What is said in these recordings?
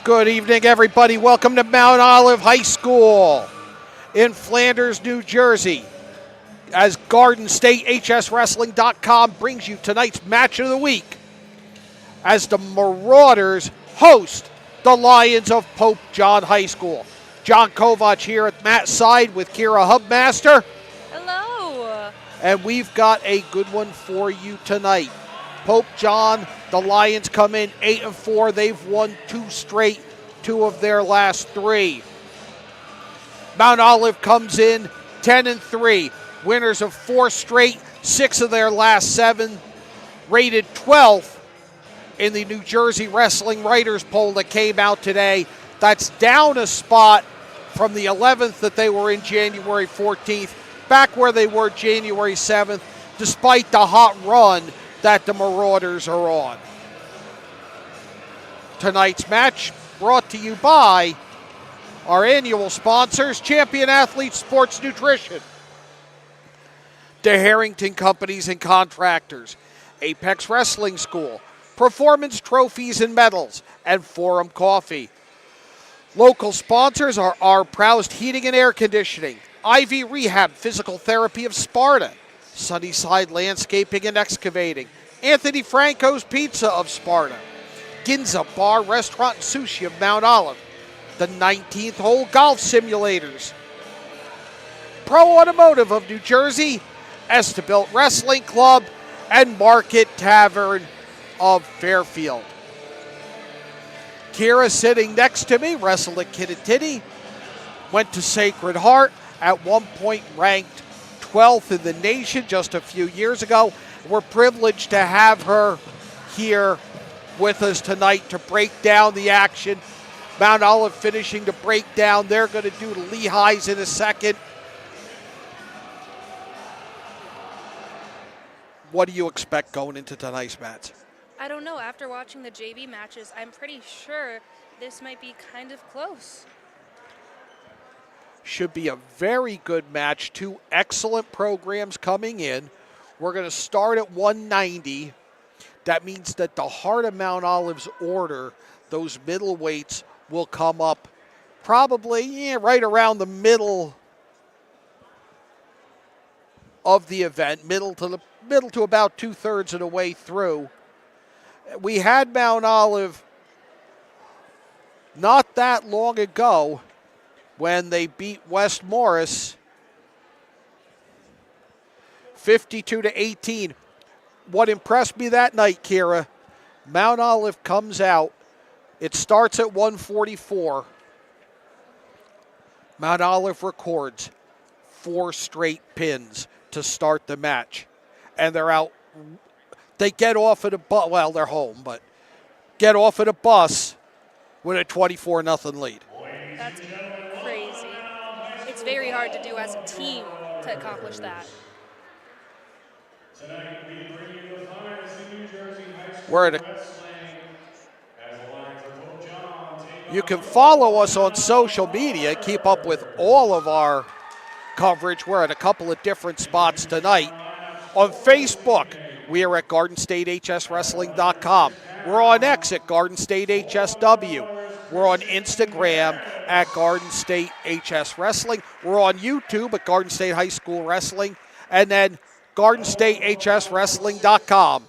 Good evening, everybody. Welcome to Mount Olive High School in Flanders, New Jersey. As Garden State HSWrestling.com brings you tonight's match of the week as the Marauders host the Lions of Pope John High School. John Kovach here at Matt's side with Keira Hubmaster. Hello. And we've got a good one for you tonight. Pope John, the Lions come in 8-4. They've won two straight, two of their last three. Mount Olive comes in 10-3. Winners of four straight, six of their last seven. Rated 12th in the New Jersey Wrestling Writers poll that came out today. That's down a spot from the 11th that they were in January 14th, back where they were January 7th, despite the hot run that the Marauders are on. Tonight's match brought to you by our annual sponsors, Champion Athlete Sports Nutrition, the Harrington Companies and Contractors, Apex Wrestling School, Performance Trophies and Medals, and Forum Coffee. Local sponsors are our Proust Heating and Air Conditioning, Ivy Rehab Physical Therapy of Sparta, Sunnyside Landscaping and Excavating, Anthony Franco's Pizza of Sparta, Ginza Bar, Restaurant, and Sushi of Mount Olive, the 19th Hole Golf Simulators, Pro Automotive of New Jersey, Estabilt Wrestling Club, and Market Tavern of Fairfield. Keira sitting next to me, wrestled at Kittatinny, went to Sacred Heart, at one point ranked 12th in the nation just a few years ago. We're privileged to have her here with us tonight to break down the action. Mount Olive finishing to break down. They're going to do the Lehighs in a second. What do you expect going into tonight's match? I don't know. After watching the JV matches, I'm pretty sure this might be kind of close. Should be a very good match. Two excellent programs coming in. We're going to start at 190. That means that the heart of Mount Olive's order, those middleweights, will come up probably right around the middle of the event, middle to about 2/3 of the way through. We had Mount Olive not that long ago when they beat West Morris 52-18. What impressed me that night, Keira, Mount Olive comes out. It starts at 144. Mount Olive records 4 straight pins to start the match. And they're out. They get off at a bus. Well, they're home, but get off at a bus with a 24-0 lead. That's crazy. It's very hard to do as a team to accomplish that. We're at You can follow us on social media, keep up with all of our coverage. We're at a couple of different spots tonight. On Facebook, we are at GardenStateHSWrestling.com. We're on X at Garden State HSW. We're on Instagram at Garden State HS Wrestling. We're on YouTube at Garden State High School Wrestling. And then GardenStateHSWrestling.com.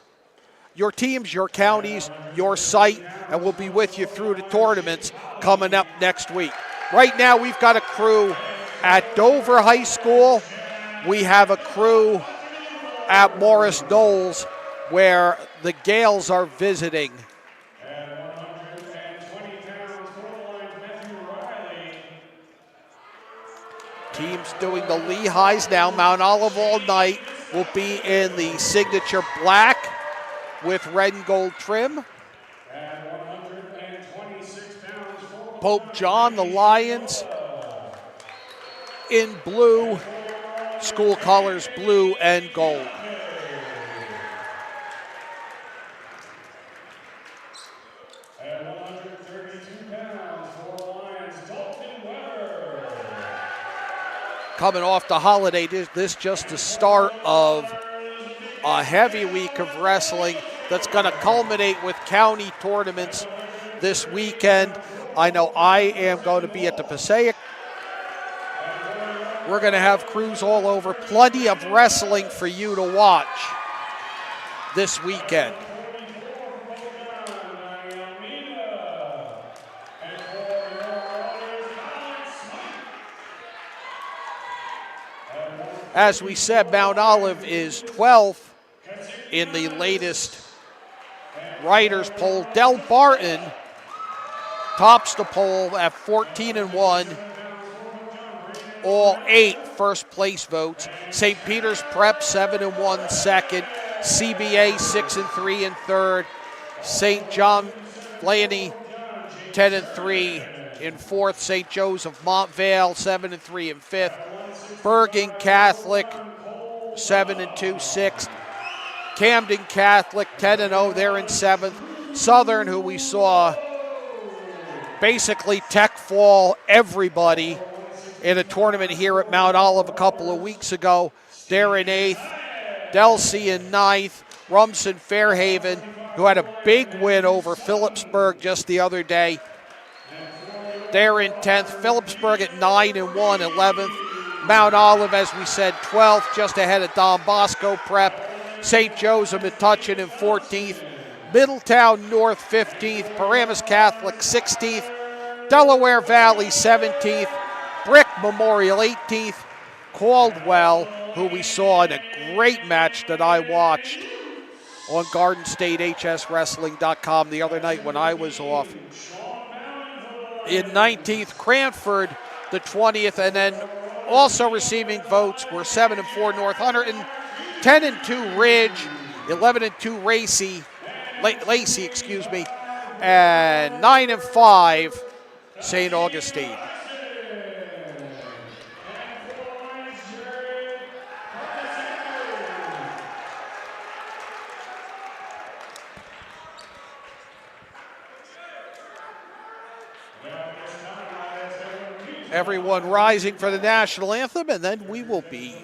Your teams, your counties, your site, and we'll be with you through the tournaments coming up next week. Right now, we've got a crew at Dover High School. We have a crew at Morris Knowles where the Gales are visiting. Teams doing the Lehighs now. Mount Olive all night will be in the signature black with red and gold trim. Pope John, the Lions, in blue, school colors blue and gold. Coming off the holiday, this just the start of a heavy week of wrestling that's going to culminate with county tournaments this weekend. I know I am going to be at the Passaic. We're going to have crews all over. Plenty of wrestling for you to watch this weekend. As we said, Mount Olive is 12th in the latest writers poll. Del Barton tops the poll at 14-1. All 8 first place votes. St. Peter's Prep 7-1 second. CBA 6-3 in third. St. John Blaney 10-3 in fourth. St. Joseph Montvale 7-3 in fifth. Bergen Catholic 7-2 sixth. Camden Catholic 10-0, they're in seventh. Southern, who we saw basically tech fall everybody in a tournament here at Mount Olive a couple of weeks ago, they're in eighth. Delsey in ninth. Rumson Fairhaven, who had a big win over Phillipsburg just the other day, they're in 10th. Phillipsburg at 9-1, 11th. Mount Olive, as we said, 12th, just ahead of Don Bosco Prep. St. Joseph Metuchen in 14th. Middletown North 15th. Paramus Catholic 16th. Delaware Valley 17th. Brick Memorial 18th. Caldwell, who we saw in a great match that I watched on GardenStateHSWrestling.com the other night when I was off. In 19th, Cranford, the 20th, and then also receiving votes were 7-4 North Hunterdon, 10-2 Ridge, 11-2 Lacey, and 9-5 St. Augustine. Everyone rising for the national anthem, and then we will be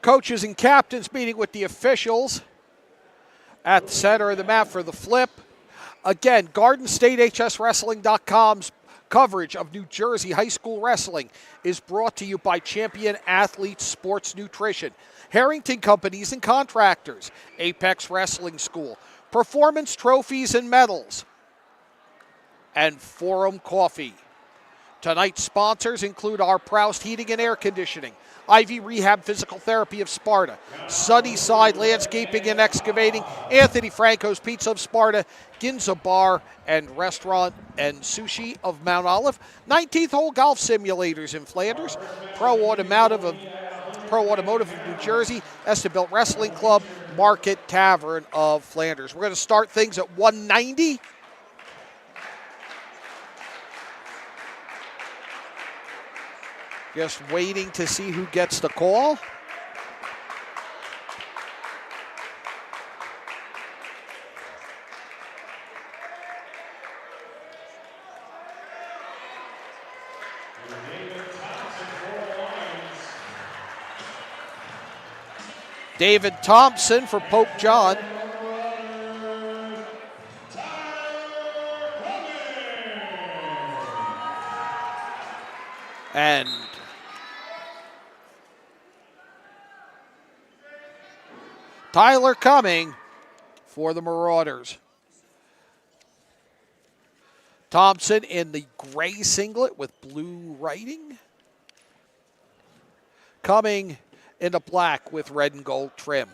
coaches and captains meeting with the officials at the center of the mat for the flip. Again, GardenStateHSWrestling.com's coverage of New Jersey high school wrestling is brought to you by Champion Athletes Sports Nutrition, Harrington Companies and Contractors, Apex Wrestling School, Performance Trophies and Medals, and Forum Coffee. Tonight's sponsors include our Proust Heating and Air Conditioning, Ivy Rehab Physical Therapy of Sparta, Sunnyside Landscaping and Excavating, Anthony Franco's Pizza of Sparta, Ginza Bar and Restaurant and Sushi of Mount Olive, 19th Hole Golf Simulators in Flanders, Pro Automotive of New Jersey, Estabilt Wrestling Club, Market Tavern of Flanders. We're going to start things at 190. Just waiting to see who gets the call. David Thompson for Pope John. And Tyler Cumming for the Marauders. Thompson in the gray singlet with blue writing. Cumming in the black with red and gold trim.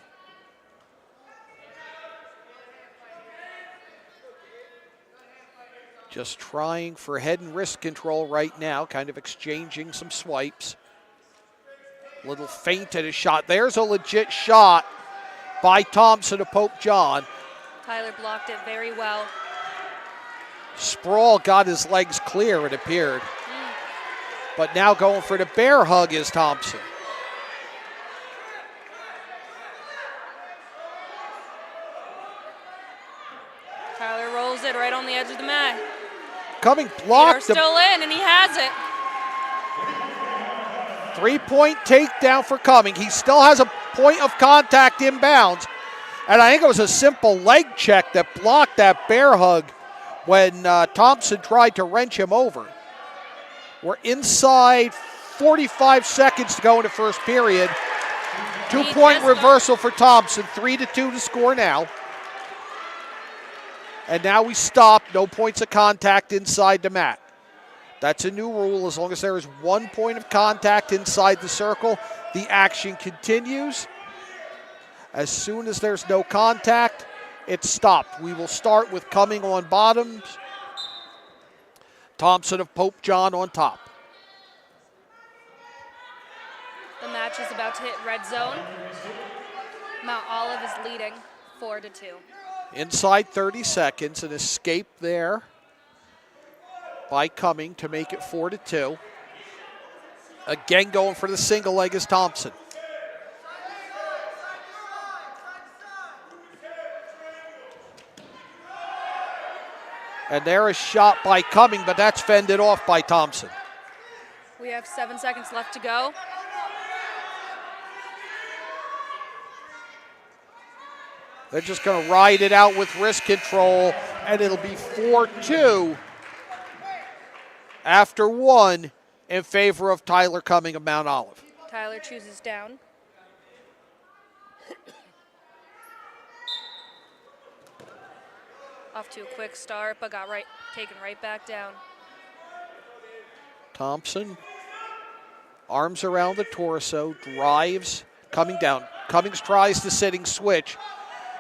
Just trying for head and wrist control right now, kind of exchanging some swipes. Little feint at his shot. There's a legit shot by Thompson to Pope John. Tyler blocked it very well. Sprawl got his legs clear, it appeared. But now going for the bear hug is Thompson. Tyler rolls it right on the edge of the mat. Cumming blocked. Still in, and he has it. 3-point takedown for Cumming. He still has a point of contact inbounds. And I think it was a simple leg check that blocked that bear hug when Thompson tried to wrench him over. We're inside 45 seconds to go in the first period. 2-point reversal for Thompson. 3-2 to score now. And now we stop. No points of contact inside the mat. That's a new rule. As long as there is 1 point of contact inside the circle, the action continues. As soon as there's no contact, it's stopped. We will start with Cumming on bottoms. Thompson of Pope John on top. The match is about to hit red zone. Mount Olive is leading 4-2. Inside 30 seconds, an escape there by Cumming to make it 4-2. Again going for the single leg is Thompson. And there is shot by Cumming, but that's fended off by Thompson. We have 7 seconds left to go. They're just going to ride it out with wrist control, and it'll be 4-2 after 1 in favor of Tyler Cumming of Mount Olive. Tyler chooses down. Off to a quick start, but got taken right back down. Thompson, arms around the torso, drives, Cumming down. Cummings tries the sitting switch.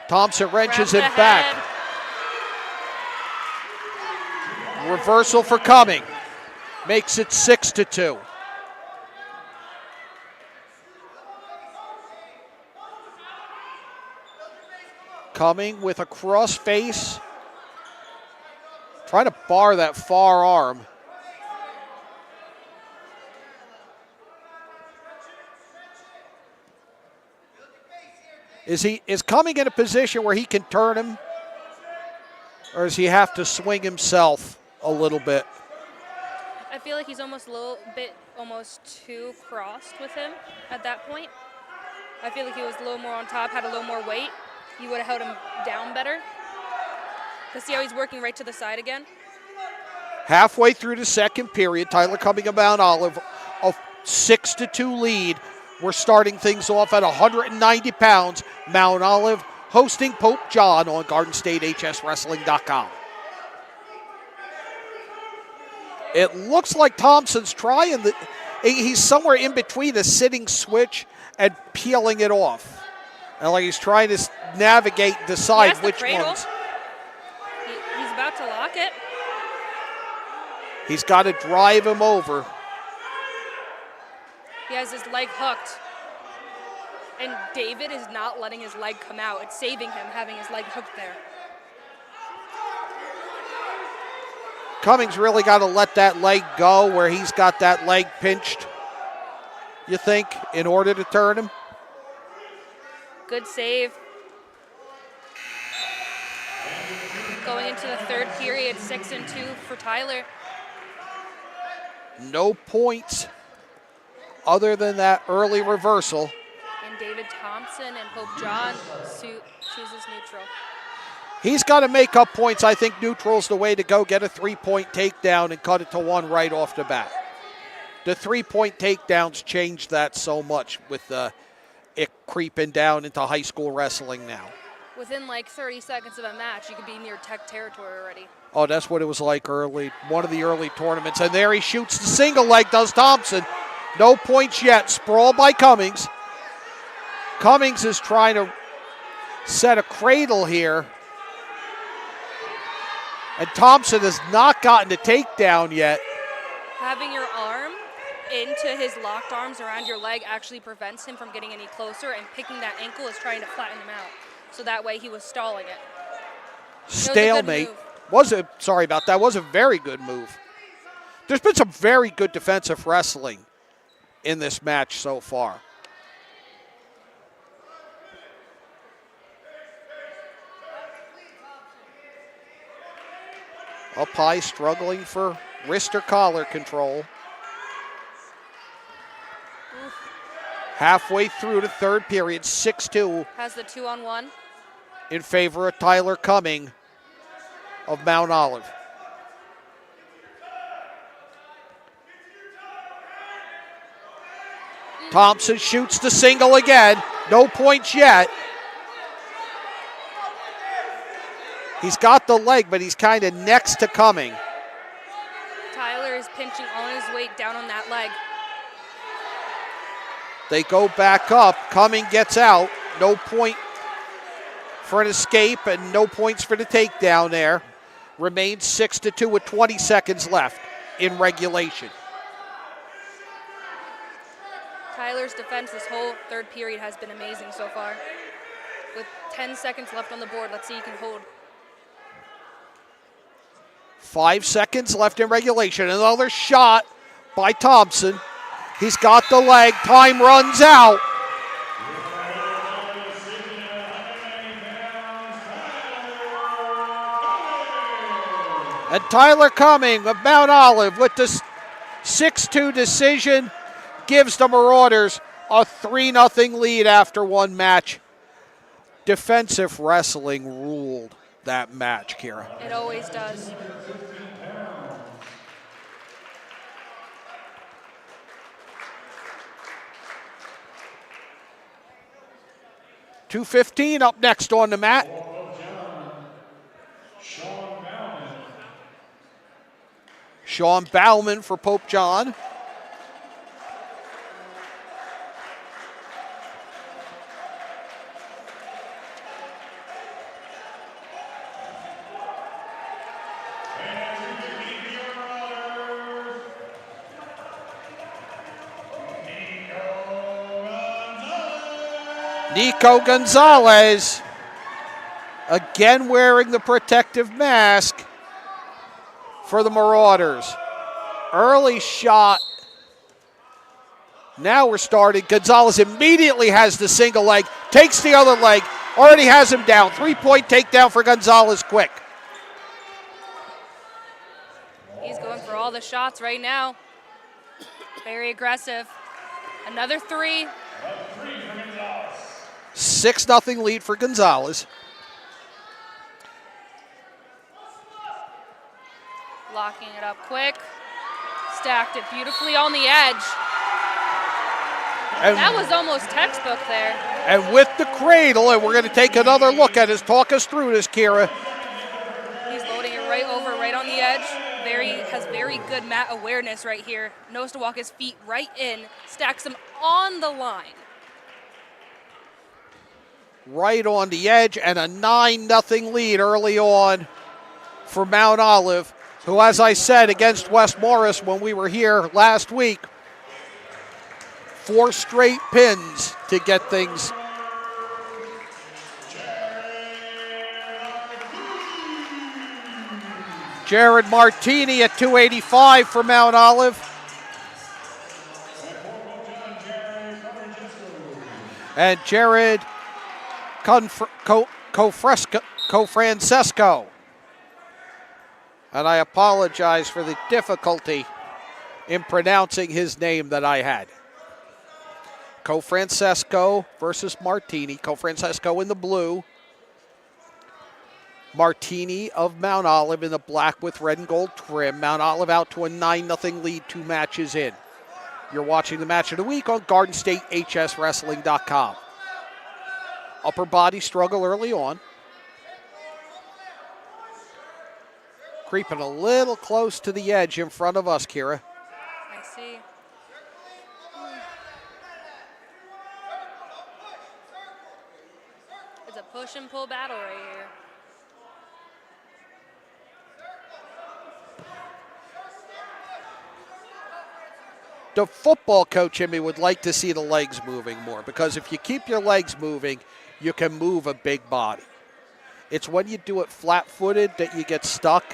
Thompson wrenches it back. Reversal for Cumming. Makes it 6-2. Cumming with a cross face. Trying to bar that far arm. Is Cumming in a position where he can turn him? Or does he have to swing himself a little bit? I feel like he's almost a little bit too crossed with him at that point. I feel like he was a little more on top, had a little more weight. You would have held him down better. Because see how he's working right to the side again? Halfway through the second period, Tyler Cumming of Mount Olive, a 6-2 lead. We're starting things off at 190 pounds. Mount Olive hosting Pope John on GardenStateHSWrestling.com. It looks like Thompson's trying. He's somewhere in between a sitting switch and peeling it off. And like he's trying to navigate, decide which ones. He's about to lock it. He's got to drive him over. He has his leg hooked. And David is not letting his leg come out. It's saving him having his leg hooked there. Cummings really got to let that leg go where he's got that leg pinched. you think, in order to turn him? Good save. Going into the third period, 6-2 for Tyler. No points other than that early reversal. And David Thompson and Hope John chooses neutral. He's got to make up points. I think neutral's the way to go. Get a 3-point takedown and cut it to 1 right off the bat. The 3-point takedowns changed that so much with it creeping down into high school wrestling now. Within like 30 seconds of a match, you could be near tech territory already. Oh, that's what it was like early, one of the early tournaments. And there he shoots the single leg, does Thompson. No points yet. Sprawl by Cummings. Cummings is trying to set a cradle here. And Thompson has not gotten the takedown yet. Having your arm into his locked arms around your leg actually prevents him from getting any closer, and picking that ankle is trying to flatten him out. So that way he was stalling it. Stalemate. Sorry about that. Was a very good move. There's been some very good defensive wrestling in this match so far. Up high, struggling for wrist or collar control. Oof. Halfway through the third period, 6-2. Has the 2-on-1. In favor of Tyler Cumming of Mount Olive. Thompson shoots the single again. No points yet. He's got the leg, but he's kind of next to Cumming. Tyler is pinching all his weight down on that leg. They go back up. Cumming gets out. No point for an escape and no points for the takedown there. Remains 6-2 with 20 seconds left in regulation. Tyler's defense this whole third period has been amazing so far. With 10 seconds left on the board, let's see if he can hold. 5 seconds left in regulation. Another shot by Thompson. He's got the leg. Time runs out. And Tyler Cumming of Mount Olive with the 6-2 decision gives the Marauders a 3-0 lead after one match. Defensive wrestling ruled that match, Keira. It always does. .215 up next on the mat. Sean Bauman for Pope John. Nico Gonzalez, again wearing the protective mask for the Marauders. Early shot. Now we're starting. Gonzalez immediately has the single leg, takes the other leg, already has him down. 3-point takedown for Gonzalez quick. He's going for all the shots right now. Very aggressive. Another 3. 6-0 lead for Gonzalez. Locking it up quick. Stacked it beautifully on the edge. And that was almost textbook there. And with the cradle, and we're going to take another look at this. Talk us through this, Keira. He's loading it right over, right on the edge. Has very good mat awareness right here. Knows to walk his feet right in. Stacks them on the line. Right on the edge, and a 9-0 lead early on for Mount Olive, who, as I said, against West Morris when we were here last week, 4 straight pins to get things. Jared Martini at 285 for Mount Olive. and Jared Cofrancesco. And I apologize for the difficulty in pronouncing his name that I had. Cofrancesco versus Martini. Cofrancesco in the blue. Martini of Mount Olive in the black with red and gold trim. Mount Olive out to a 9-0 lead 2 matches in. You're watching the match of the week on GardenStateHSWrestling.com. Upper body struggle early on. Creeping a little close to the edge in front of us, Keira. I see. It's a push and pull battle right here. The football coach in me would like to see the legs moving more, because if you keep your legs moving, you can move a big body. It's when you do it flat-footed that you get stuck.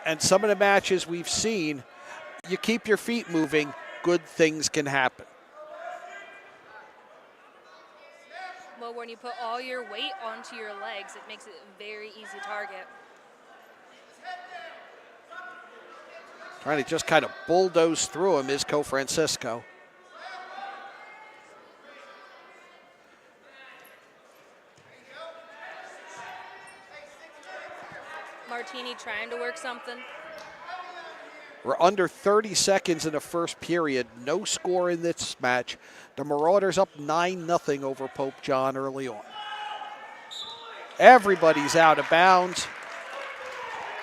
And some of the matches we've seen, you keep your feet moving, good things can happen. Well, when you put all your weight onto your legs, it makes it a very easy target. Trying to just kind of bulldoze through him is Cofrancesco. Martini trying to work something. We're under 30 seconds in the first period. No score in this match. The Marauders up 9-0 over Pope John early on. Everybody's out of bounds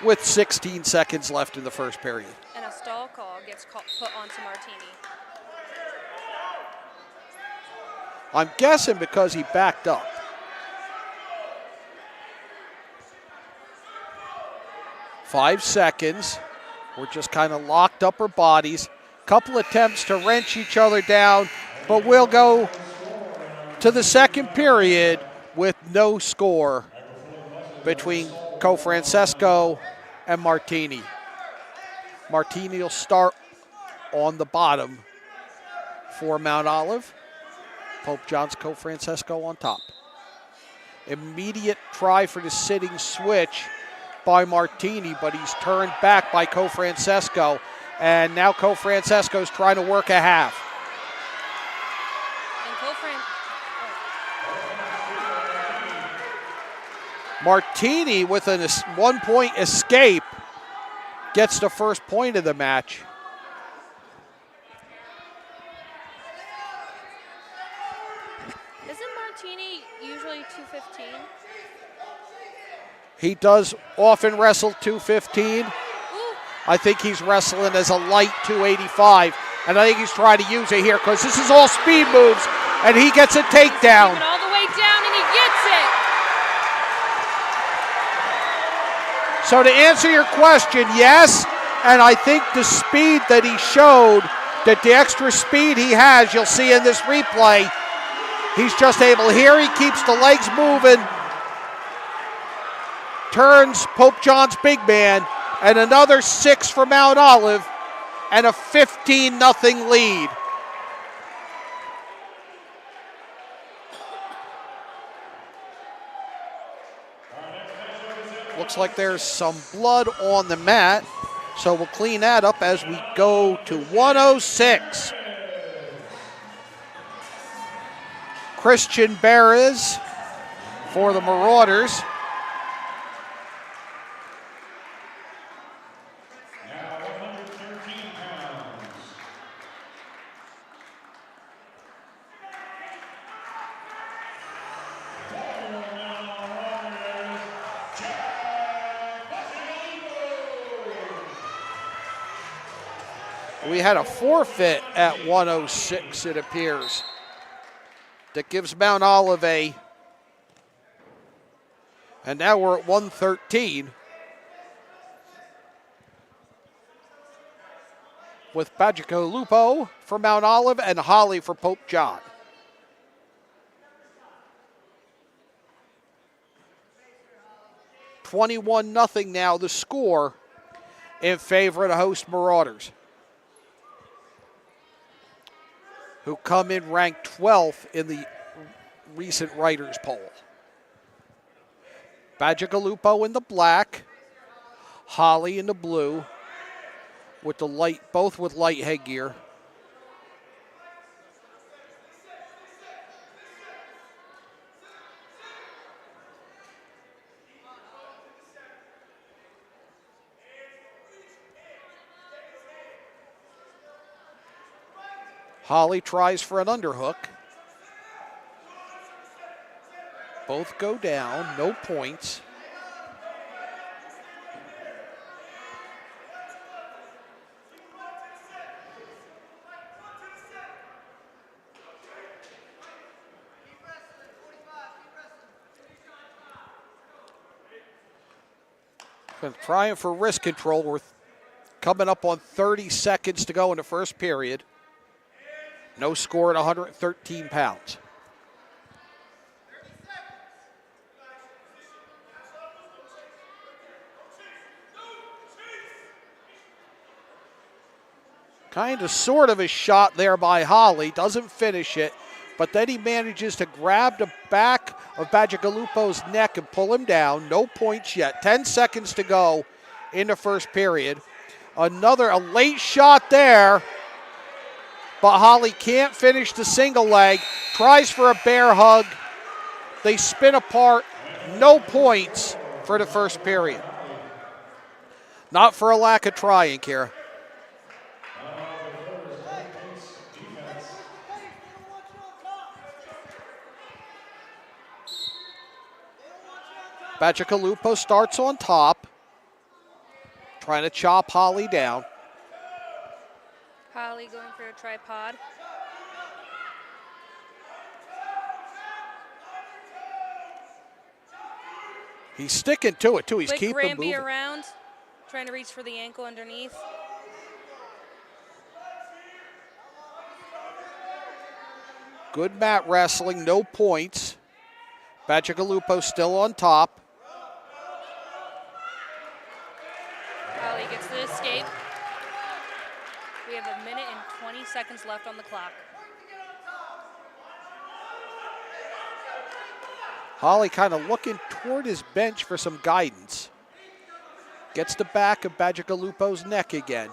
with 16 seconds left in the first period. And a stall call gets put onto Martini. I'm guessing because he backed up. Five seconds. We're just kind of locked upper bodies. Couple attempts to wrench each other down, but we'll go to the second period with no score between Cofrancesco and Martini. Martini will start on the bottom for Mount Olive. Pope John's Cofrancesco on top. Immediate try for the sitting switch by Martini, but he's turned back by Cofrancesco, and now Cofrancesco's trying to work a half. And Martini with a 1-point escape gets the first point of the match. Isn't Martini usually 215? He does often wrestle 215. I think he's wrestling as a light 285, and I think he's trying to use it here because this is all speed moves, and he gets a takedown. He's all the way down, and he gets it. So to answer your question, yes, and I think the speed that he showed, that the extra speed he has, you'll see in this replay, he's just able, here he keeps the legs moving, turns Pope John's big man, and another 6 for Mount Olive, and a 15-0 lead. Looks like there's some blood on the mat, so we'll clean that up as we go to 106. Christian Perez for the Marauders. We had a forfeit at 106, it appears. That gives Mount Olive a, and now we're at 113 with Bacigalupo for Mount Olive and Holly for Pope John. $21-0 now the score in favor of the host Marauders. who come in ranked 12th in the recent writers poll. Bacigalupo in the black, Holly in the blue, with the light, both with light headgear. Holly tries for an underhook. Both go down, no points. Trying for wrist control. We're coming up on 30 seconds to go in the first period. No score at 113 pounds. Kind of sort of a shot there by Holly. Doesn't finish it, but then he manages to grab the back of Bacigalupo's neck and pull him down. No points yet. 10 seconds to go in the first period. A late shot there, but Holly can't finish the single leg. Tries for a bear hug. They spin apart. No points for the first period. Not for a lack of trying, Keira. Bacigalupo starts on top, trying to chop Holly down. Holly going for a tripod. He's sticking to it, too. He's Quick keeping Granby moving. around, trying to reach for the ankle underneath. Good mat wrestling, no points. Bacigalupo still on top. Holly gets the escape. We have a minute and 20 seconds left on the clock. Holly kind of looking toward his bench for some guidance. Gets the back of Bacigalupo's neck again.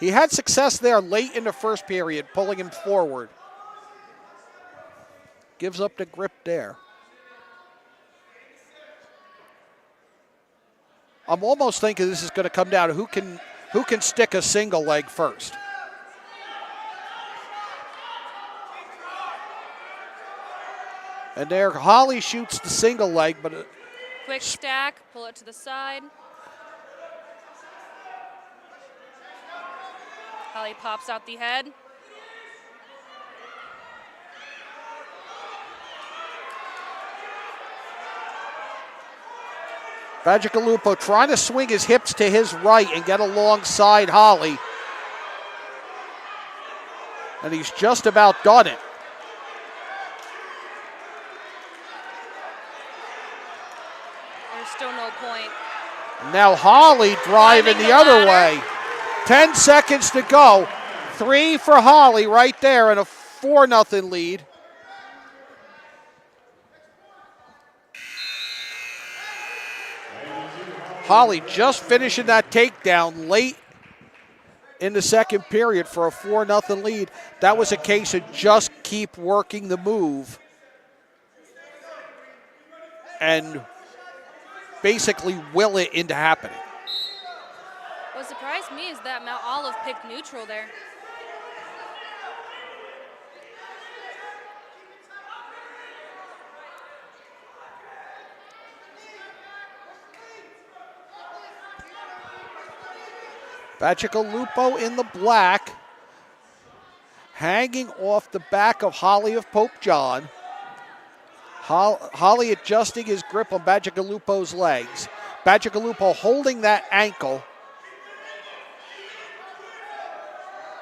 He had success there late in the first period, pulling him forward. Gives up the grip there. I'm almost thinking this is going to come down to who can stick a single leg first. And there, Holly shoots the single leg, but quick stack, pull it to the side. Holly pops out the head. Bacigalupo trying to swing his hips to his right and get alongside Holly. And he's just about done it. There's still no point. Now Holly driving the other way. 10 seconds to go. 3 for Holly right there and a 4-0 lead. Holly just finishing that takedown late in the second period for a 4-0 lead. That was a case of just keep working the move and basically will it into happening. What surprised me is that Mount Olive picked neutral there. Bacigalupo in the black, hanging off the back of Holly of Pope John. Holly adjusting his grip on Bacigalupo's legs. Bacigalupo holding that ankle,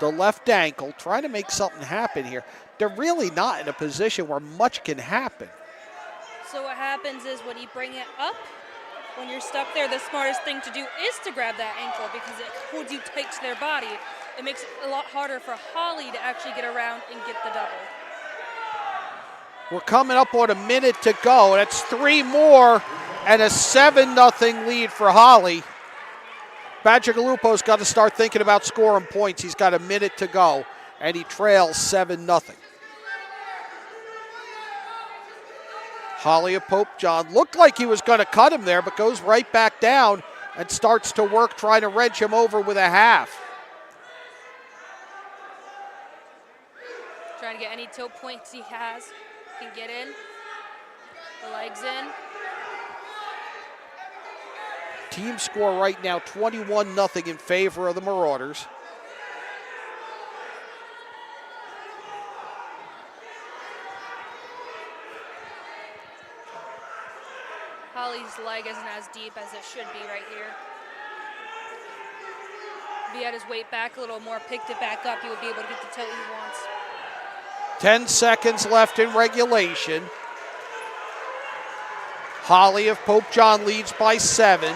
the left ankle, trying to make something happen here. They're really not in a position where much can happen. So what happens is when you bring it up when you're stuck there, the smartest thing to do is to grab that ankle because it holds you tight to their body. It makes it a lot harder for Holly to actually get around and get the double. We're coming up on a minute to go. That's 3 more and a 7-0 lead for Holly. Bacigalupo's got to start thinking about scoring points. He's got a minute to go, and he trails 7-0. Holly of Pope John looked like he was going to cut him there, but goes right back down and starts to work trying to wrench him over with a half. Trying to get any tilt points he has. Can get in. The legs in. Team score right now 21-0 in favor of the Marauders. Holly's leg isn't as deep as it should be right here. If he had his weight back a little more, picked it back up, he would be able to get the tilt he wants. 10 seconds left in regulation. Holly of Pope John leads by 7.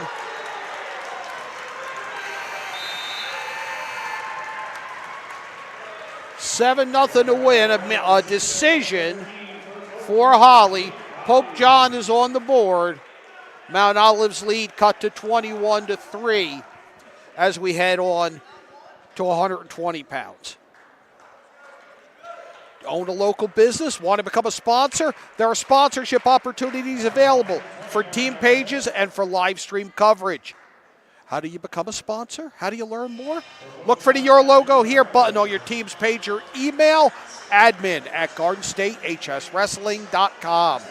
$7-0 to win, a decision for Holly. Pope John is on the board. Mount Olive's lead cut to 21-3 as we head on to 120 pounds. Own a local business, want to become a sponsor? There are sponsorship opportunities available for team pages and for live stream coverage. How do you become a sponsor? How do you learn more? Look for the Your Logo Here button on your team's page or email admin@GardenStateHSWrestling.com.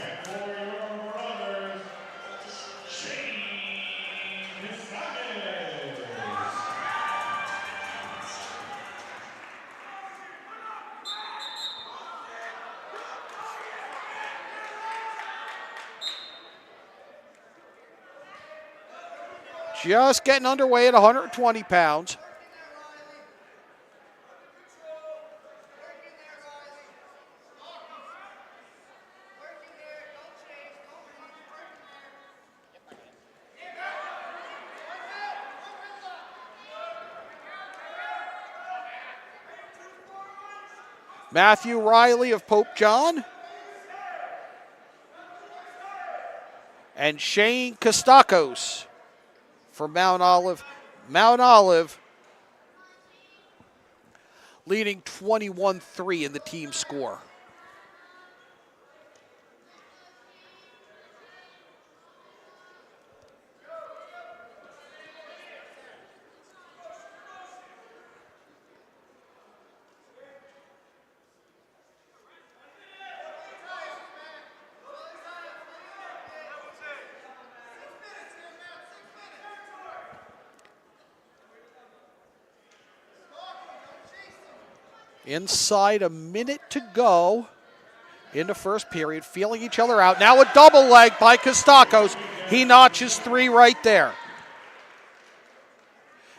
Just getting underway at 120 pounds. Matthew Riley of Pope John. And Shane Kostakos for Mount Olive. Mount Olive leading 21-3 in the team score. Inside a minute to go in the first period, feeling each other out. Now a double leg by Kostakos. He notches 3 right there.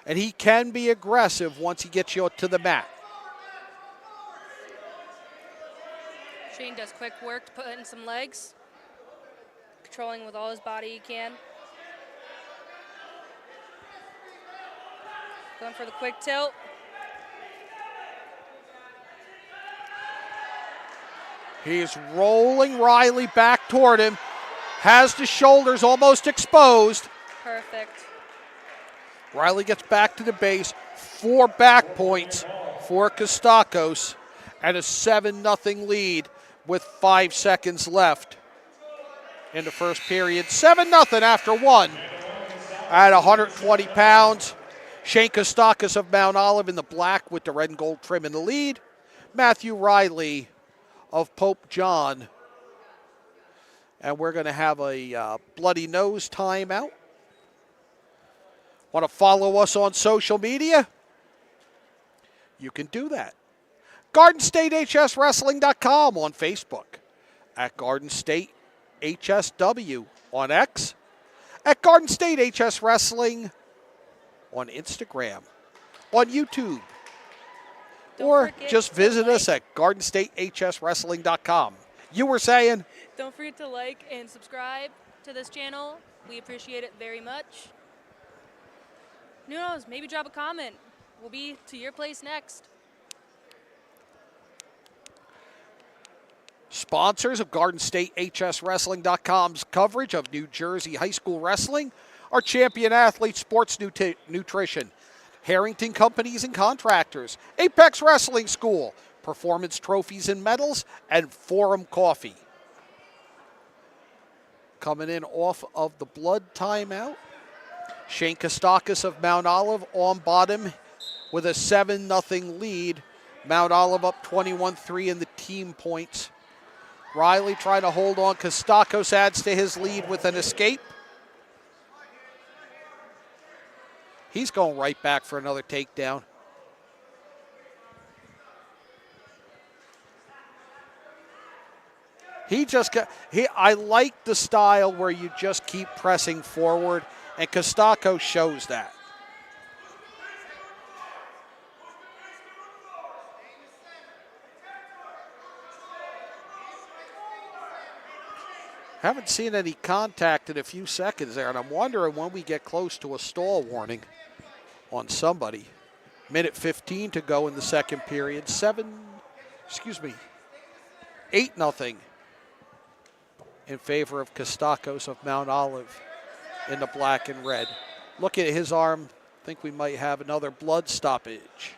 And he can be aggressive once he gets you to the mat. Shane does quick work to put in some legs. Controlling with all his body he can. Going for the quick tilt. He's rolling Riley back toward him. Has the shoulders almost exposed. Perfect. Riley gets back to the base. 4 back points for Kostakos. And a 7-0 lead with 5 seconds left in the first period. 7-0 after 1 at 120 pounds. Shane Kostakos of Mount Olive in the black with the red and gold trim in the lead. Matthew Riley of Pope John. And we're going to have a bloody nose timeout. Want to follow us on social media? You can do that. GardenStateHSWrestling.com on Facebook. At Garden State HSW on X. At Garden State HS Wrestling on Instagram. On YouTube. Or just visit us at GardenStateHSWrestling.com. You were saying? Don't forget to like and subscribe to this channel We appreciate it very much. Who knows? Maybe drop a comment. We'll be to your place next. Sponsors of Garden State HSWrestling.com's coverage of New Jersey high school wrestling are Champion Athlete Sports Nutrition, Harrington Companies and Contractors, Apex Wrestling School, Performance Trophies and Medals, and Forum Coffee. Coming in off of the blood timeout, Shane Kostakos of Mount Olive on bottom with a 7-0 lead. Mount Olive up 21-3 in the team points. Riley trying to hold on. Kostakos adds to his lead with an escape. He's going right back for another takedown. I like the style where you just keep pressing forward, and Kostakos shows that. Haven't seen any contact in a few seconds there, and I'm wondering when we get close to a stall warning on somebody. Minute 15 to go in the second period. 8-0 in favor of Kostakos of Mount Olive in the black and red. Look at his arm. I think we might have another blood stoppage.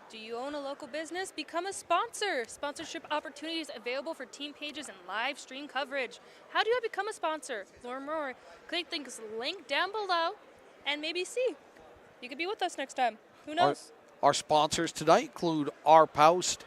Do you own a local business? Become a sponsor. Sponsorship opportunities available for team pages and live stream coverage. How do I become a sponsor? Learn more. Click the link down below and maybe see. You could be with us next time. Who knows? Our sponsors tonight include Our Post,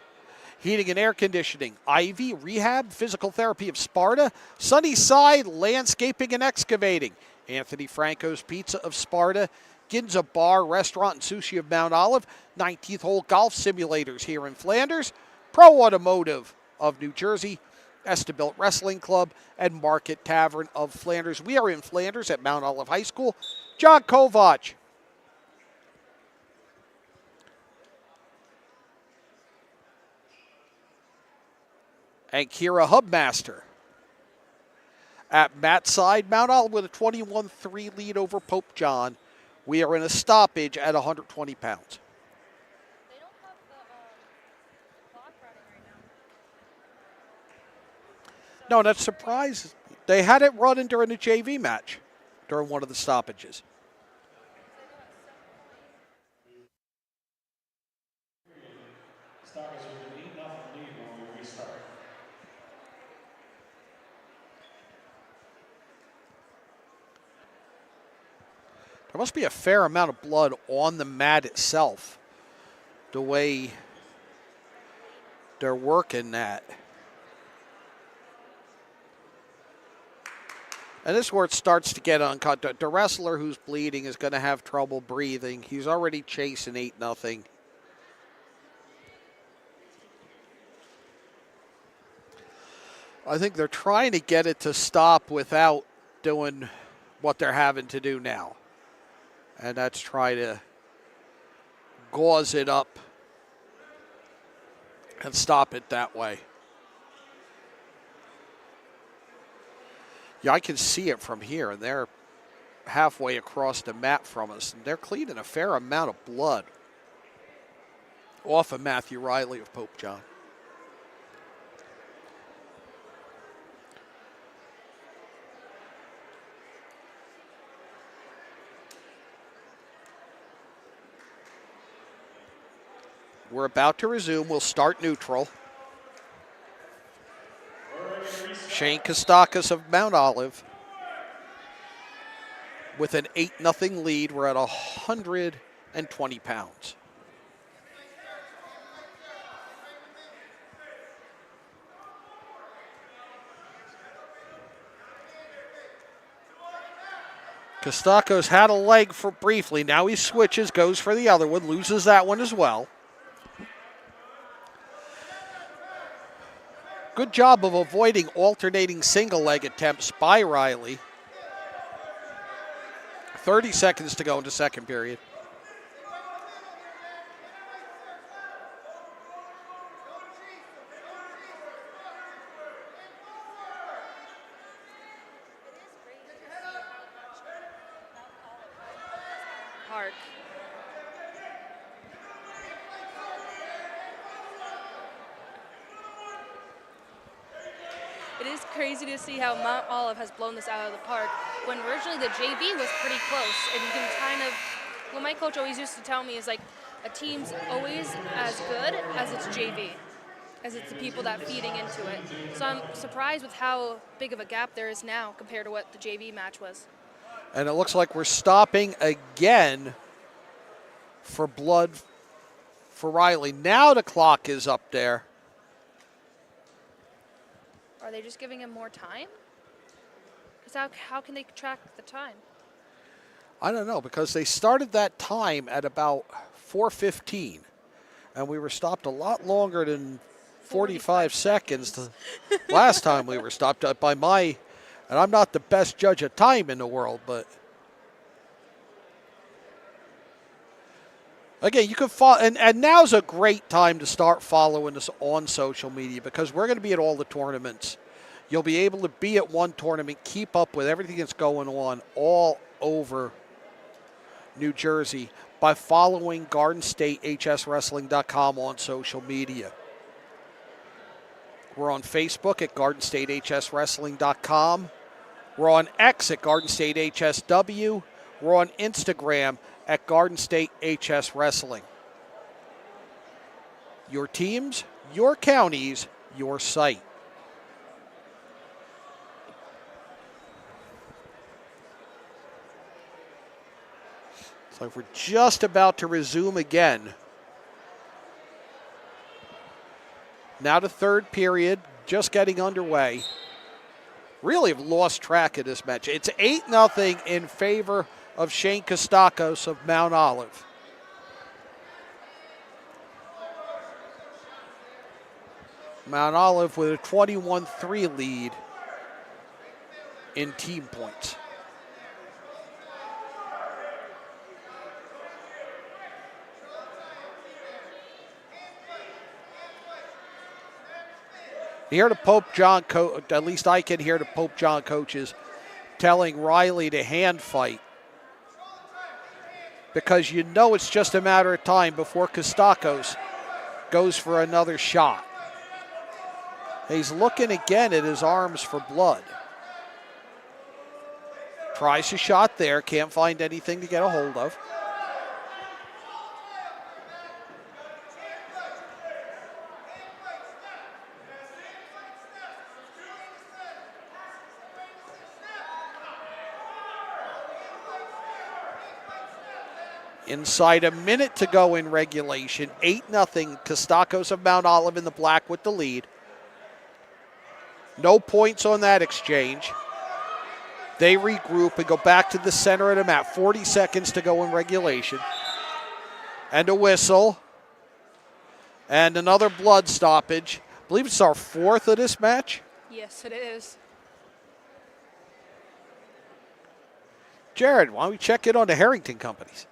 Heating and Air Conditioning, Ivy, Rehab, Physical Therapy of Sparta, Sunnyside, Landscaping and Excavating, Anthony Franco's Pizza of Sparta, Ginza Bar, Restaurant and Sushi of Mount Olive, 19th Hole Golf Simulators here in Flanders, Pro Automotive of New Jersey, Estabilt Wrestling Club, and Market Tavern of Flanders. We are in Flanders at Mount Olive High School. John Kovach. And Keira Hubmaster. At Matt's side, Mount Olive with a 21-3 lead over Pope John. We are in a stoppage at 120 pounds. They don't have the clock running right now. No, that's surprising. They had it running during the JV match, during one of the stoppages. There must be a fair amount of blood on the mat itself, the way they're working that. And this is where it starts to get uncut. The wrestler who's bleeding is going to have trouble breathing. He's already chasing 8-0. I think they're trying to get it to stop without doing what they're having to do now. And that's try to gauze it up and stop it that way. Yeah, I can see it from here, and they're halfway across the mat from us, and they're cleaning a fair amount of blood off of Matthew Riley of Pope John. We're about to resume. We'll start neutral. Shane Kostakos of Mount Olive with an 8-0 lead. We're at 120 pounds. Kostakos had a leg for briefly. Now he switches, goes for the other one, loses that one as well. Good job of avoiding alternating single leg attempts by Riley. 30 seconds to go into second period. park. It is crazy to see how Mount Olive has blown this out of the park when originally the JV was pretty close. And you can kind of, what my coach always used to tell me is like, a team's always as good as its JV, as it's the people that feeding into it. So I'm surprised with how big of a gap there is now compared to what the JV match was. And it looks like we're stopping again for blood for Riley. Now the clock is up there. Are they just giving him more time? Because how can they track the time? I don't know, because they started that time at about 4:15, and we were stopped a lot longer than 45 seconds. Last time we were stopped by my, and I'm not the best judge of time in the world, but again, you can follow, and now's a great time to start following us on social media because we're going to be at all the tournaments. You'll be able to be at one tournament, keep up with everything that's going on all over New Jersey by following GardenStateHSWrestling.com on social media. We're on Facebook at GardenStateHSWrestling.com. We're on X at GardenStateHSW. We're on Instagram at GardenStateHSWrestling. Your teams, your counties, your site. So we're just about to resume again. Now the third period, just getting underway. Really have lost track of this match. It's 8-0 in favor of Shane Kostakos of Mount Olive. Mount Olive with a 21-3 lead in team points. You hear the Pope John, at least I can hear the Pope John coaches telling Riley to hand fight because you know it's just a matter of time before Kostakos goes for another shot. He's looking again at his arms for blood. Tries a shot there, can't find anything to get a hold of. Inside a minute to go in regulation. 8-0. Kostakos of Mount Olive in the black with the lead. No points on that exchange. They regroup and go back to the center of the mat. 40 seconds to go in regulation. And a whistle. And another blood stoppage. I believe it's our fourth of this match. Yes, it is. Jared, why don't we check in on the Harrington companies?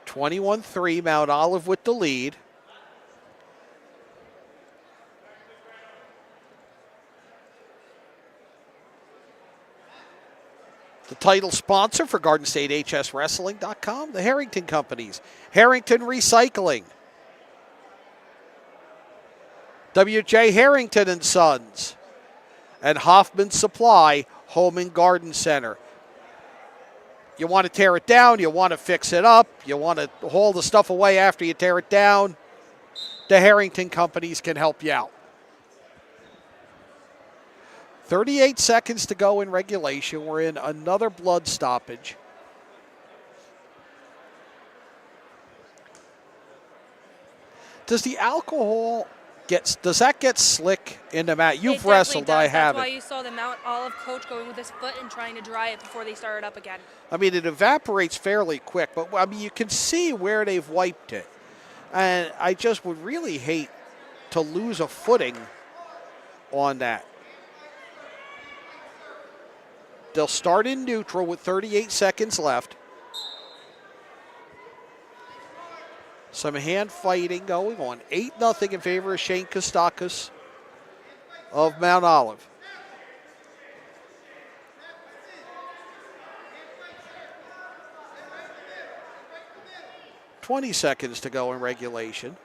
(21-3) Mount Olive with the lead. The title sponsor for GardenStateHSWrestling.com, the Harrington Companies. Harrington Recycling. W.J. Harrington and Sons. And Hoffman Supply Home and Garden Center. You want to tear it down, you want to fix it up, you want to haul the stuff away after you tear it down, the Harrington Companies can help you out. 38 seconds to go in regulation. We're in another blood stoppage. Does the alcohol does that get slick in the mat? You've wrestled, I haven't. That's why you saw the Mount Olive coach going with his foot and trying to dry it before they started up again. I mean, it evaporates fairly quick, but I mean, you can see where they've wiped it. And I just would really hate to lose a footing on that. They'll start in neutral with 38 seconds left. Some hand fighting going on. 8-0 in favor of Shane Kostakos of Mount Olive. "20 seconds to go in regulation.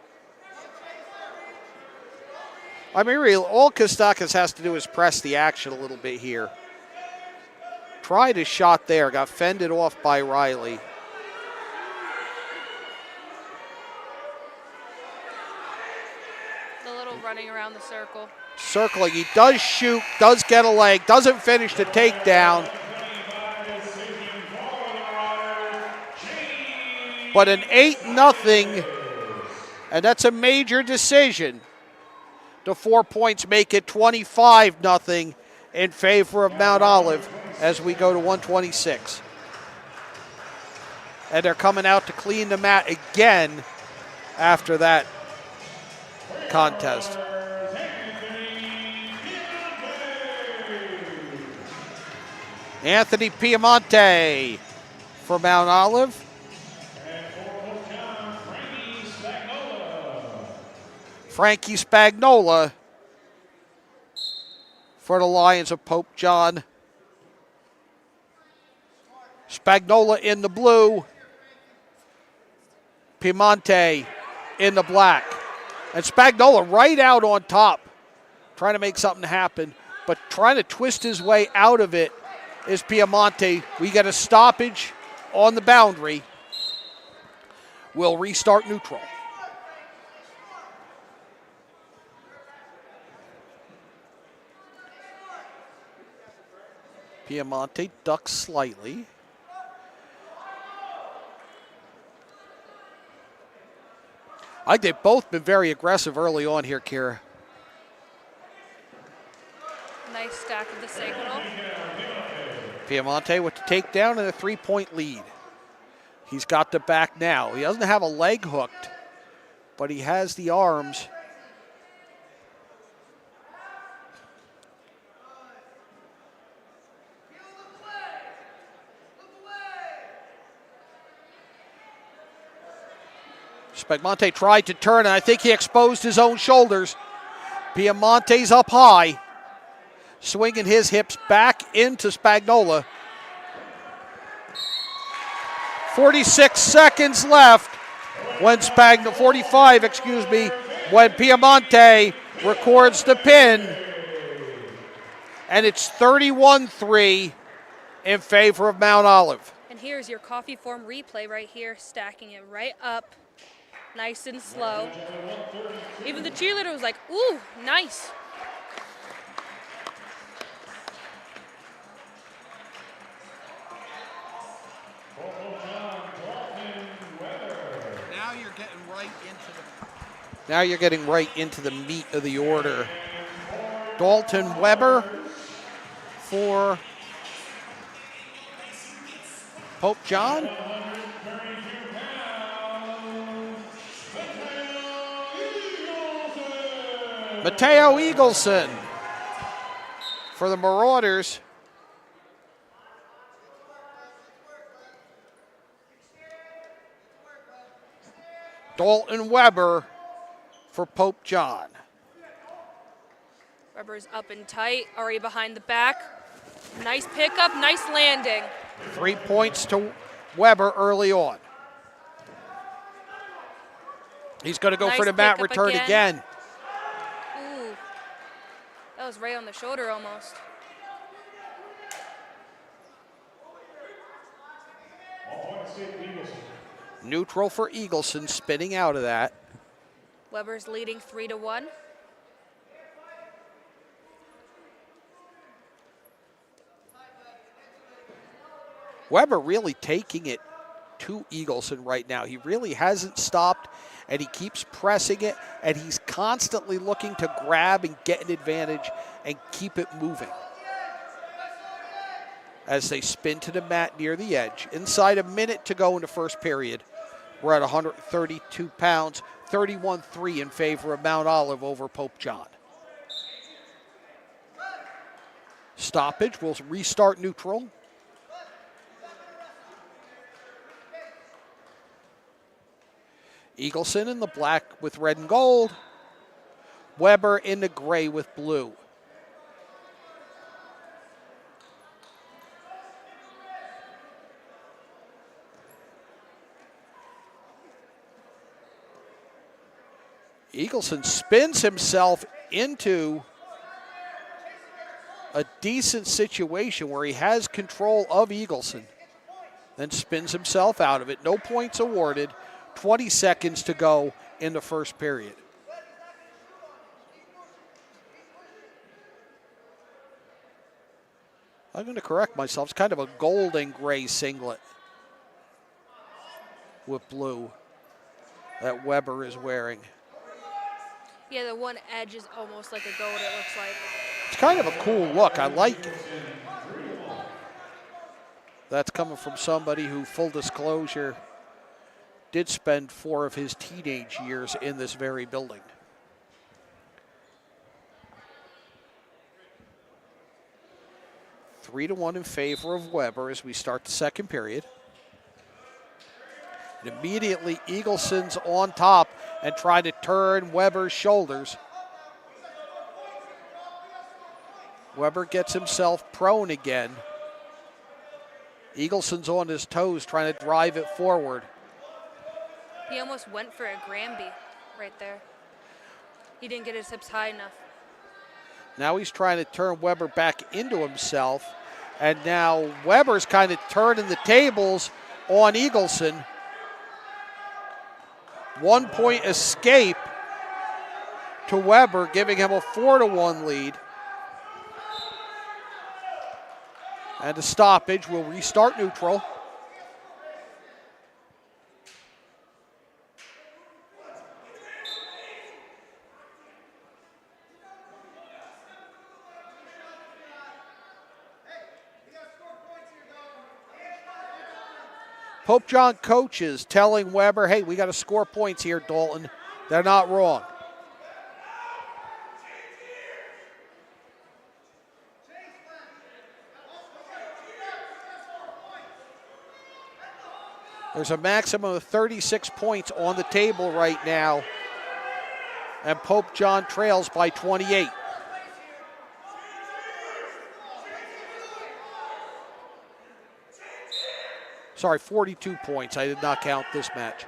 I mean, really, all Kostakos has to do is press the action a little bit here. Tried his shot there, got fended off by Riley. The little running around the circle. Circling, he does shoot, does get a leg, doesn't finish the takedown. But an 8-0, and that's a major decision. The 4 points make it 25-0 in favor of Mount Olive as we go to 126. And they're coming out to clean the mat again after that contest. Anthony Piemonte for Mount Olive. Frankie Spagnola for the Lions of Pope John. Spagnola in the blue. Piemonte in the black. And Spagnola right out on top, trying to make something happen, but trying to twist his way out of it is Piemonte. We get a stoppage on the boundary. We'll restart neutral. Piemonte ducks slightly. I think they've both been very aggressive early on here, Keira. Nice stack of the signal. Piemonte with the takedown and a 3-point lead. He's got the back now. He doesn't have a leg hooked, but he has the arms. Spagmonte tried to turn, and I think he exposed his own shoulders. Piemonte's up high, swinging his hips back into Spagnola. 46 seconds left when 45, when Piemonte records the pin. And it's 31-3 in favor of Mount Olive. And here's your coffee form replay right here, stacking it right up. Nice and slow. Even the cheerleader was like, ooh, nice. Now you're getting right into the meat of the order. Dalton Weber for Pope John. Matteo Eagleson for the Marauders. Dalton Weber for Pope John. Weber's up and tight, already behind the back. Nice pickup, nice landing. 3 points to Weber early on. He's going to go Nice for the mat pickup return again. Ooh, that was right on the shoulder almost. Neutral for Eagleson, spinning out of that. Weber's leading 3-1. Weber really taking it to Eagleson right now. He really hasn't stopped, and he keeps pressing it, and he's constantly looking to grab and get an advantage and keep it moving. As they spin to the mat near the edge. Inside a minute to go in the first period. We're at 132 pounds, 31-3 in favor of Mount Olive over Pope John. Stoppage, we'll restart neutral. Eagleson in the black with red and gold. Weber in the gray with blue. Eagleson spins himself into a decent situation where he has control of Eagleson, then spins himself out of it. No points awarded. 20 seconds to go in the first period. I'm going to correct myself. It's kind of a gold and gray singlet with blue that Weber is wearing. Yeah, the one edge is almost like a gold, it looks like. It's kind of a cool look. I like it. That's coming from somebody who, full disclosure, did spend 4 of his teenage years in this very building. Three to 1 in favor of Weber as we start the second period. And immediately Eagleson's on top and trying to turn Weber's shoulders. Weber gets himself prone again. Eagleson's on his toes trying to drive it forward. He almost went for a Granby right there. He didn't get his hips high enough. Now he's trying to turn Weber back into himself. And now Weber's kind of turning the tables on Eagleson. 1 point escape to Weber, giving him a 4-1 lead. And a stoppage will restart neutral. Pope John coaches telling Weber, hey, we got to score points here, Dalton. They're not wrong. There's a maximum of 36 points on the table right now, and Pope John trails by 28. Sorry, 42 points. I did not count this match.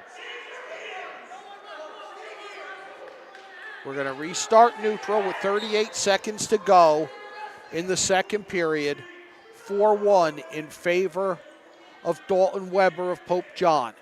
We're going to restart neutral with 38 seconds to go in the second period. 4-1 in favor of Dalton Weber of Pope John.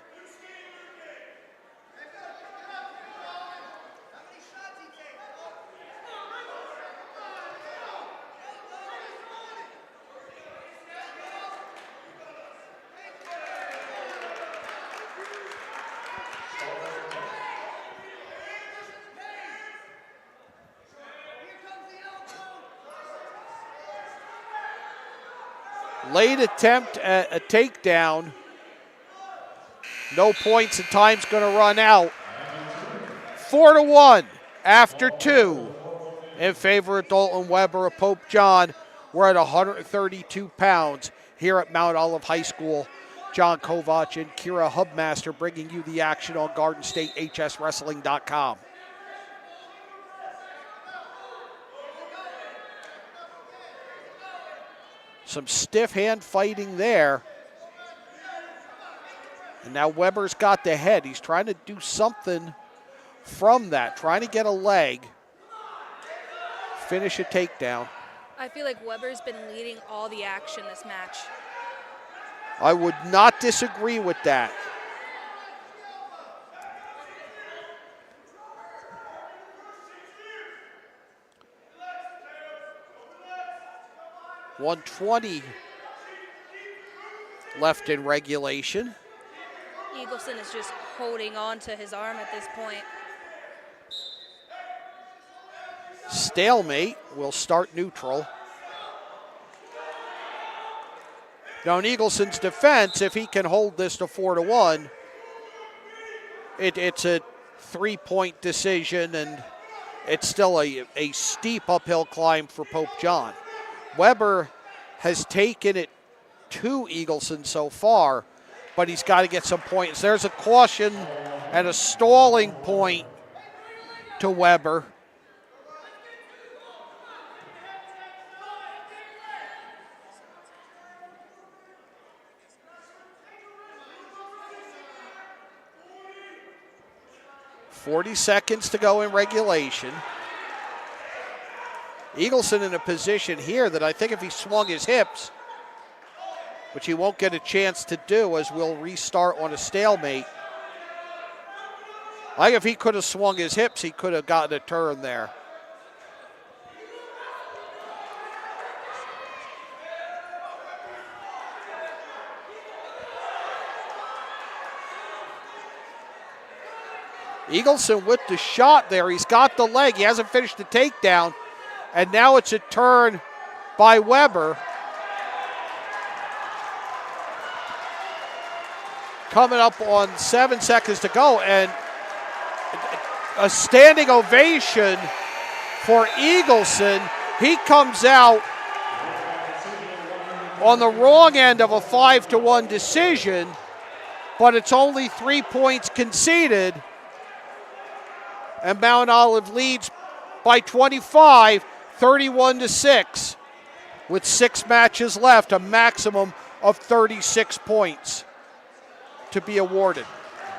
Late attempt at a takedown. No points and time's going to run out. 4-1 after 2 in favor of Dalton Weber of Pope John. We're at 132 pounds here at Mount Olive High School. John Kovach and Keira Hubmaster bringing you the action on GardenStateHSWrestling.com. Some stiff hand fighting there. And now Weber's got the head. He's trying to do something from that, trying to get a leg, finish a takedown. I feel like Weber's been leading all the action this match. I would not disagree with that. .120 left in regulation. Eagleson is just holding on to his arm at this point. Stalemate will start neutral. Now in Eagleson's defense, if he can hold this to 4-1, it's a 3-point decision, and it's still a steep uphill climb for Pope John. Weber has taken it to Eagleson so far, but he's got to get some points. There's a caution and a stalling point to Weber. .40 seconds to go in regulation. Eagleson in a position here that I think if he swung his hips, which he won't get a chance to do as we'll restart on a stalemate. I think if he could have swung his hips, he could have gotten a turn there. Eagleson with the shot there. He's got the leg. He hasn't finished the takedown. And now it's a turn by Weber. Coming up on 7 seconds to go. And a standing ovation for Eagleson. He comes out on the wrong end of a 5-1 decision, but it's only 3 points conceded. And Mount Olive leads by 25, 31-6, with 6 matches left, a maximum of 36 points to be awarded.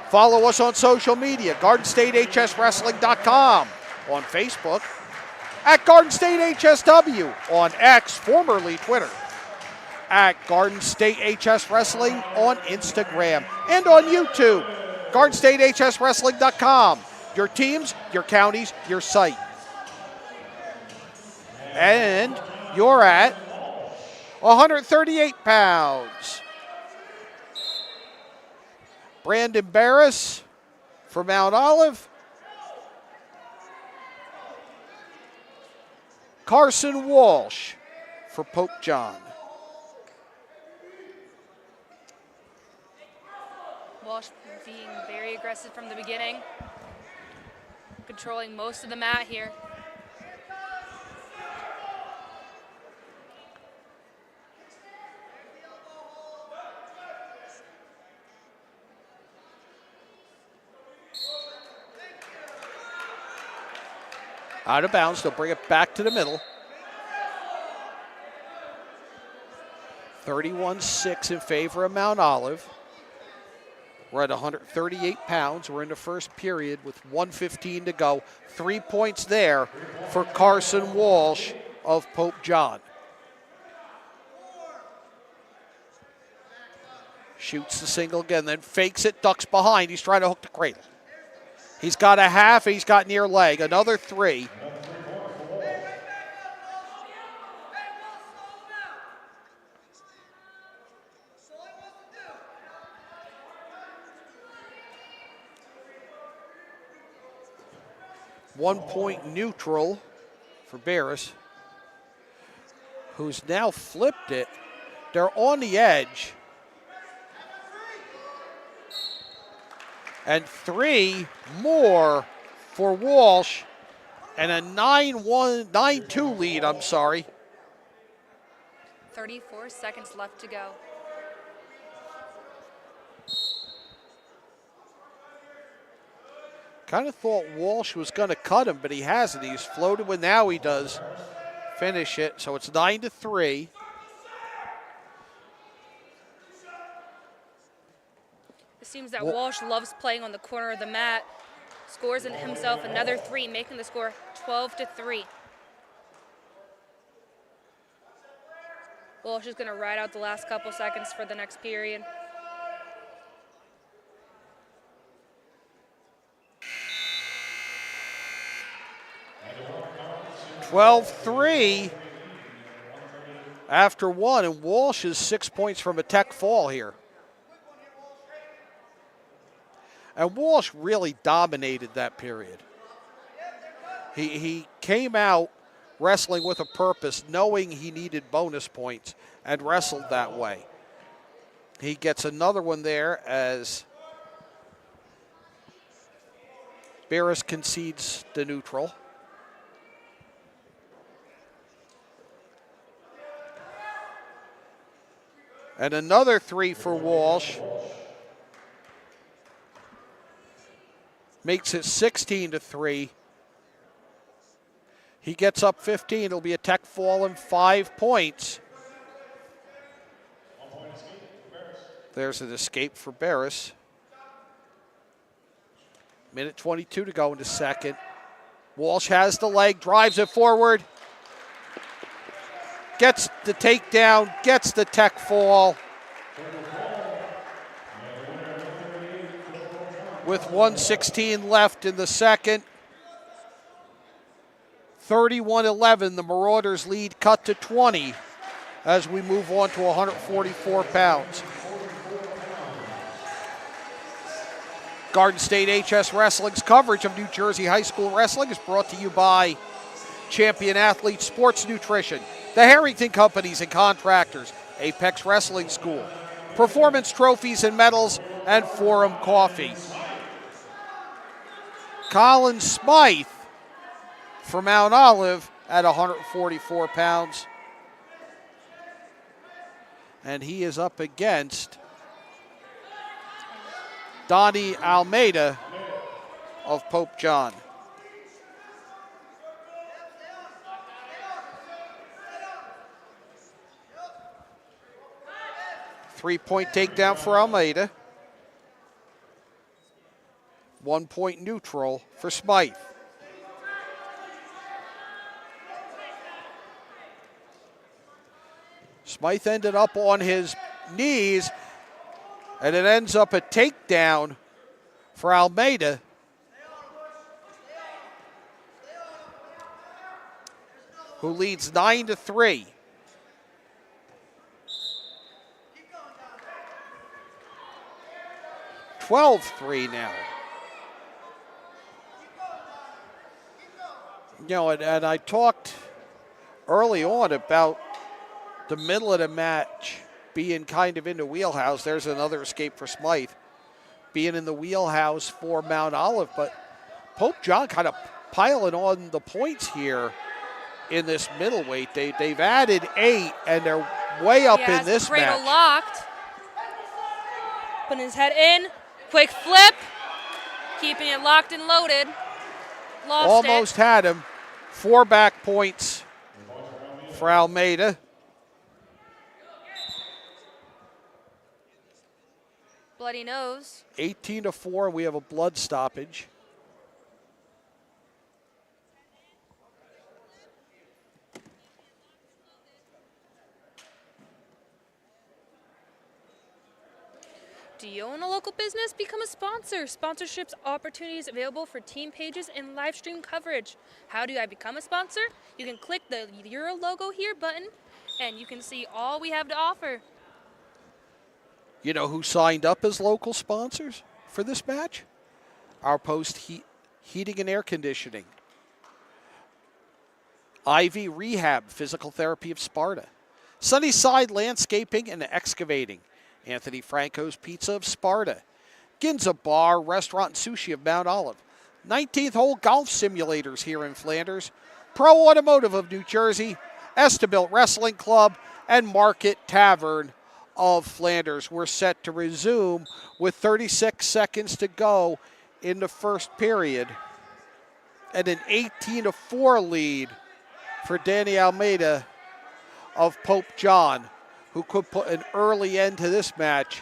Follow us on social media, GardenStateHSWrestling.com, on Facebook, at Garden State HSW, on X, formerly Twitter, at Garden State HS Wrestling on Instagram, and on YouTube, GardenStateHSWrestling.com. Your teams, your counties, your site. And you're at 138 pounds. Brandon Baris for Mount Olive. Carson Walsh for Pope John. Walsh being very aggressive from the beginning. Controlling most of the mat here. Out of bounds, they'll bring it back to the middle. 31-6 in favor of Mount Olive. We're at 138 pounds. We're in the first period with 1:15 to go. 3 points there for Carson Walsh of Pope John. Shoots the single again, then fakes it, ducks behind. He's trying to hook the cradle. He's got a half, he's got near leg. Another 3. One-point neutral for Baris, who's now flipped it. They're on the edge. And 3 more for Walsh, and a 9-2 lead, 34 seconds left to go. Kind of thought Walsh was going to cut him, but he hasn't. He's floated when now he does finish it. So it's 9-3. It seems that Walsh loves playing on the corner of the mat. Scores in himself another 3, making the score 12-3. Walsh is going to ride out the last couple seconds for the next period. 12-3 after 1, and Walsh is 6 points from a tech fall here. And Walsh really dominated that period. He came out wrestling with a purpose, knowing he needed bonus points, and wrestled that way. He gets another one there as Baris concedes the neutral. And another 3 for Walsh. makes it 16-3. He gets up 15. It'll be a tech fall and 5 points. There's an escape for Baris. Minute 22 to go in the second. Walsh has the leg, drives it forward. Gets the takedown, gets the tech fall. With 1:16 left in the second. 31-11, the Marauders lead cut to 20 as we move on to 144 pounds. Garden State HS Wrestling's coverage of New Jersey high school wrestling is brought to you by Champion Athlete Sports Nutrition, the Harrington Companies and Contractors, Apex Wrestling School, Performance Trophies and Medals, and Forum Coffee. Colin Smite for Mount Olive at 144 pounds. And he is up against Donnie Almeida of Pope John. Three-point takedown for Almeida. 1 point neutral for Smite. Smythe ended up on his knees, and it ends up a takedown for Almeida. Who leads 9-3. (12-3) now. You know, and I talked early on about the middle of the match being kind of in the wheelhouse. There's another escape for Smythe. Being in the wheelhouse for Mount Olive, but Pope John kind of piling on the points here in this middleweight. They've added 8, and they're way up in this match. Cradle locked. Putting his head in. Quick flip. Keeping it locked and loaded. Almost had him. 4 back points for Almeida. Bloody nose. 18-4, we have a blood stoppage. Do you own a local business? Become a sponsor. Sponsorships opportunities available for team pages and live stream coverage. How do I become a sponsor? You can click the Your Logo Here button, and you can see all we have to offer. You know who signed up as local sponsors for this match? Our Post Heating and Air Conditioning. Ivy Rehab, Physical Therapy of Sparta. Sunnyside Landscaping and Excavating. Anthony Franco's Pizza of Sparta. Ginza Bar, Restaurant and Sushi of Mount Olive. 19th Hole Golf Simulators here in Flanders. Pro Automotive of New Jersey. Estabilt Wrestling Club and Market Tavern of Flanders. We're set to resume with 36 seconds to go in the first period. And an 18-4 lead for Danny Almeida of Pope John, who could put an early end to this match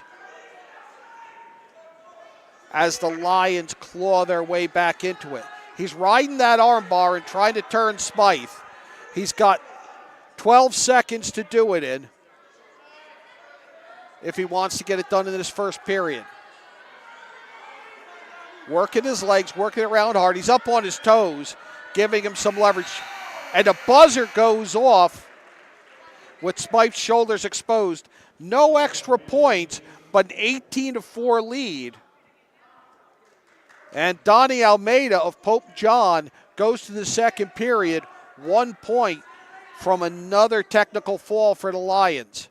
as the Lions claw their way back into it. He's riding that armbar and trying to turn Smythe. He's got 12 seconds to do it in if he wants to get it done in this first period. Working his legs, working around hard. He's up on his toes, giving him some leverage. And the buzzer goes off with Smythe's shoulders exposed. No extra points, but an 18-4 lead. And Donnie Almeida of Pope John goes to the second period, 1 point from another technical fall for the Lions.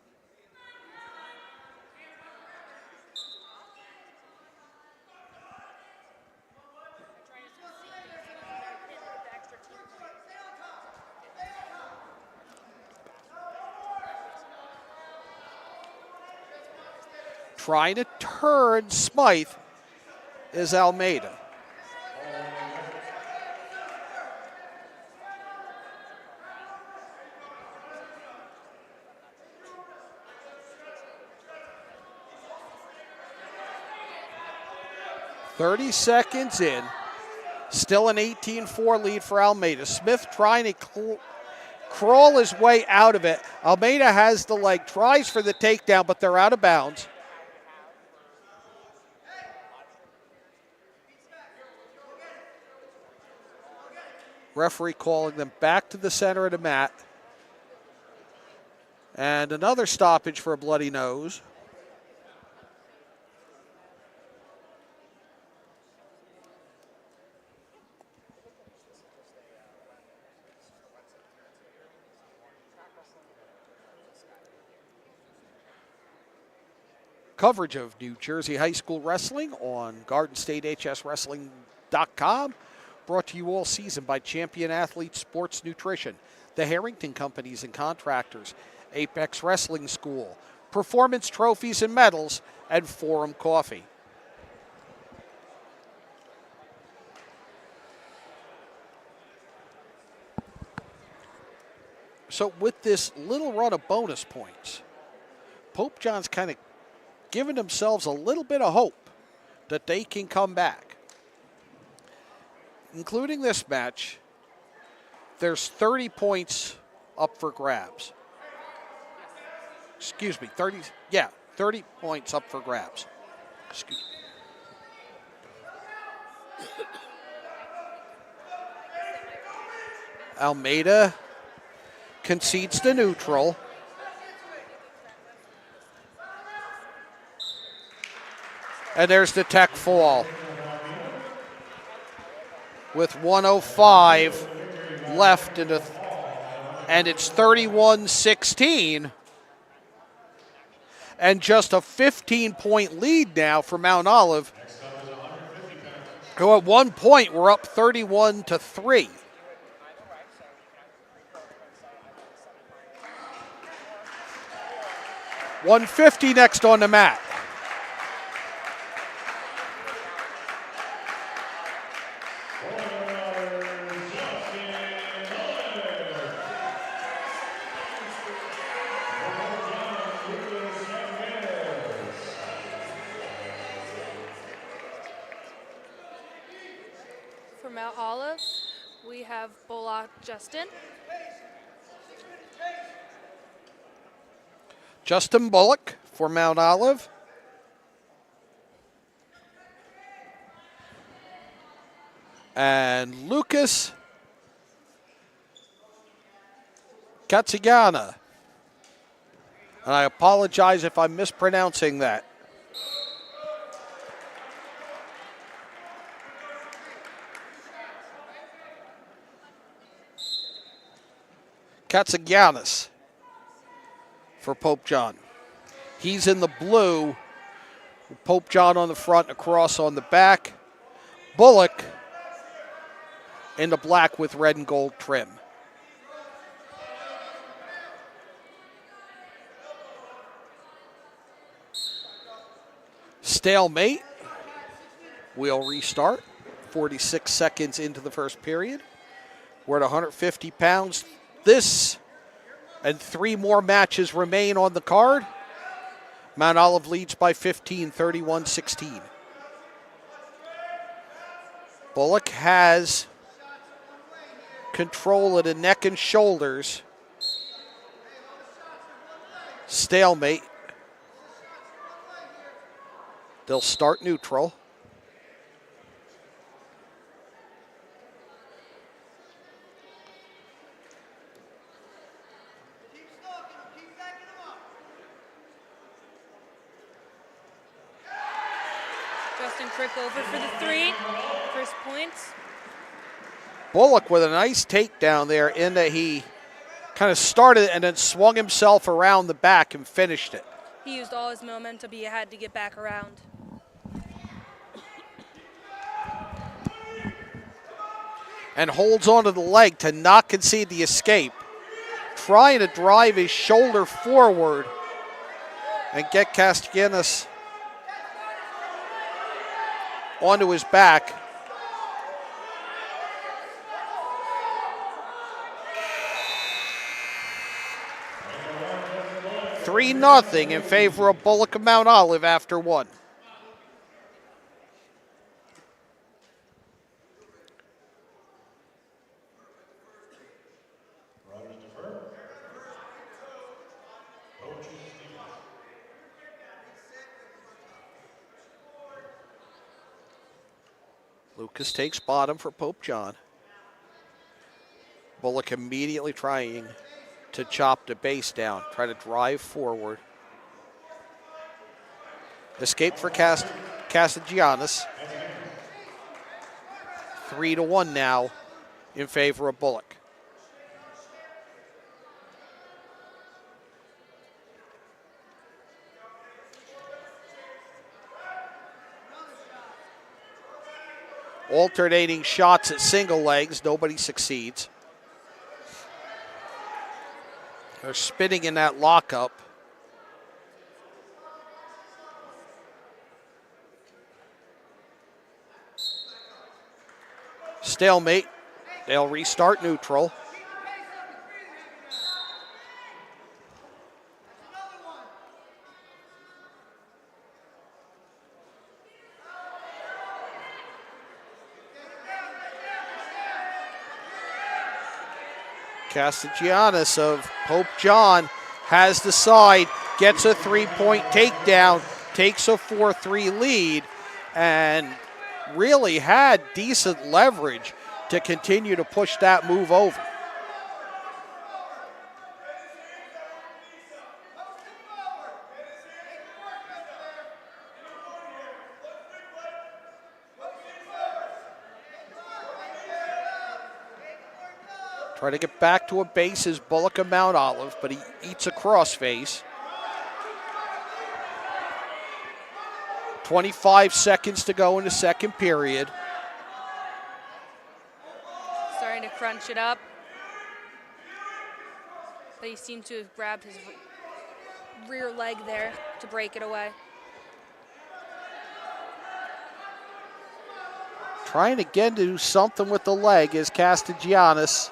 Trying to turn Smythe is Almeida. 30 seconds in. Still an 18-4 lead for Almeida. Smith trying to crawl his way out of it. Almeida has the leg, tries for the takedown, but they're out of bounds. Referee calling them back to the center of the mat. And another stoppage for a bloody nose. Coverage of New Jersey High School Wrestling on GardenStateHSWrestling.com. Brought to you all season by Champion Athletes Sports Nutrition, the Harrington Companies and Contractors, Apex Wrestling School, Performance Trophies and Medals, and Forum Coffee. So with this little run of bonus points, Pope John's kind of giving themselves a little bit of hope that they can come back. Including this match, there's 30 points up for grabs. Excuse me, 30 points up for grabs. Excuse me. Almeida concedes to neutral. And there's the tech fall. With 1:05 left and it's 31-16. And just a 15-point lead now for Mount Olive, who at one point were up 31-3. $150 next on the mat. For Mount Olive, we have Bullock Justin Bullock for Mount Olive. And Lucas Katzigana. And I apologize if I'm mispronouncing that. Katsigianis for Pope John. He's in the blue. Pope John on the front, a cross on the back. Bullock in the black with red and gold trim. Stalemate. We'll restart. 46 seconds into the first period. We're at 150 pounds. This and 3 more matches remain on the card. Mount Olive leads by 15, 31-16. Bullock has control of the neck and shoulders. Stalemate. They'll start neutral. Frick over for the 3. First points. Bullock with a nice takedown there in that he kind of started and then swung himself around the back and finished it. He used all his momentum he had to get back around. And holds onto the leg to not concede the escape. Trying to drive his shoulder forward and get Castellanos onto his back. $3-0 in favor of Bullock of Mount Olive after 1. Lucas takes bottom for Pope John. Bullock immediately trying to chop the base down, try to drive forward. Escape for Castellanos. 3-1 now in favor of Bullock. Alternating shots at single legs, nobody succeeds. They're spinning in that lockup. Stalemate. They'll restart neutral. Castellanos of Pope John has the side, gets a 3-point takedown, takes a 4-3 lead, and really had decent leverage to continue to push that move over. Try to get back to a base is Bullock of Mount Olive, but he eats a crossface. 25 seconds to go in the second period. Starting to crunch it up. But he seemed to have grabbed his rear leg there to break it away. Trying again to do something with the leg is Castellanos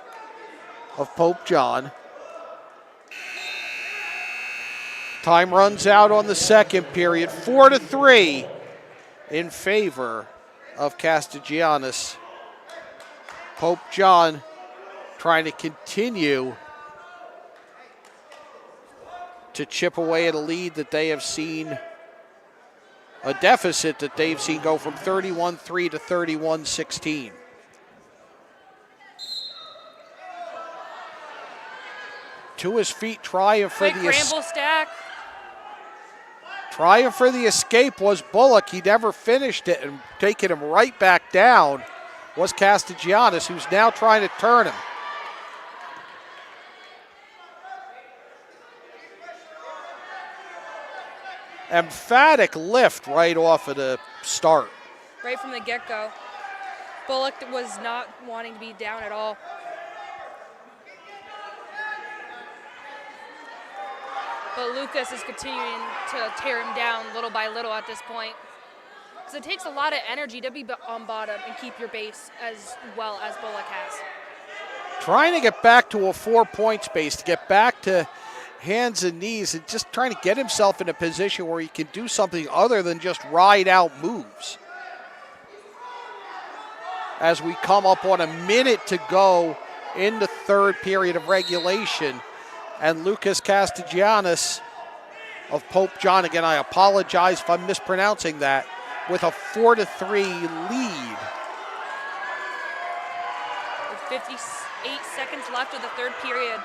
of Pope John. Time runs out on the second period, 4-3 in favor of Castellanos. Pope John trying to continue to chip away at a lead that they have seen, a deficit that they've seen go from 31-3 to 31-16. To his feet, trying for Quick Ramble stack. Trying for the escape was Bullock. He never finished it, and taking him right back down was Castellanos, who's now trying to turn him. Emphatic lift right off of the start. Right from the get-go. Bullock was not wanting to be down at all. But Lucas is continuing to tear him down little by little at this point. Because it takes a lot of energy to be on bottom and keep your base as well as Bullock has. Trying to get back to a 4-point space, to get back to hands and knees, and just trying to get himself in a position where he can do something other than just ride out moves. As we come up on a minute to go in the third period of regulation, and Lucas Castellanos of Pope John, again, I apologize if I'm mispronouncing that, with a 4-3 lead. With 58 seconds left of the third period.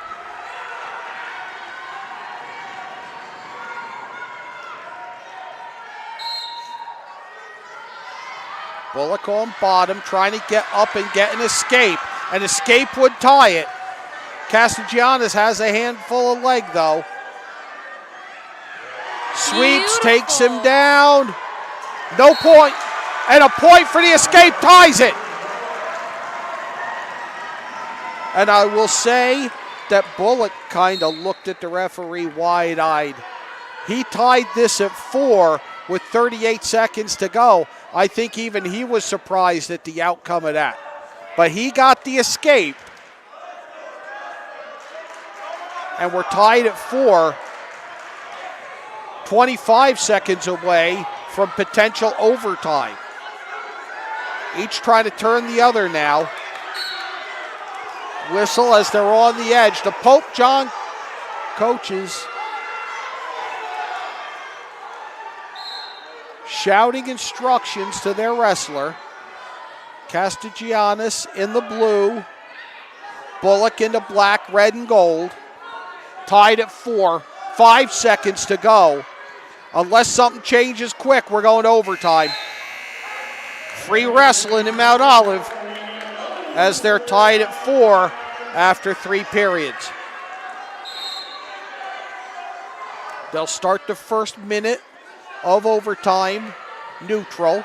Bullock on bottom, trying to get up and get an escape. An escape would tie it. Castellanos has a handful of leg, though. Sweeps, takes him down. No point. And a point for the escape, ties it. And I will say that Bullock kind of looked at the referee wide-eyed. He tied this at 4 with 38 seconds to go. I think even he was surprised at the outcome of that. But he got the escape. And we're tied at 4, 25 seconds away from potential overtime. Each trying to turn the other now. Whistle as they're on the edge. The Pope John coaches shouting instructions to their wrestler. Castellanos in the blue. Bullock in the black, red, and gold. Tied at 4. 5 seconds to go. Unless something changes quick, we're going to overtime. Free wrestling in Mount Olive as they're tied at 4 after 3 periods. They'll start the first minute of overtime neutral.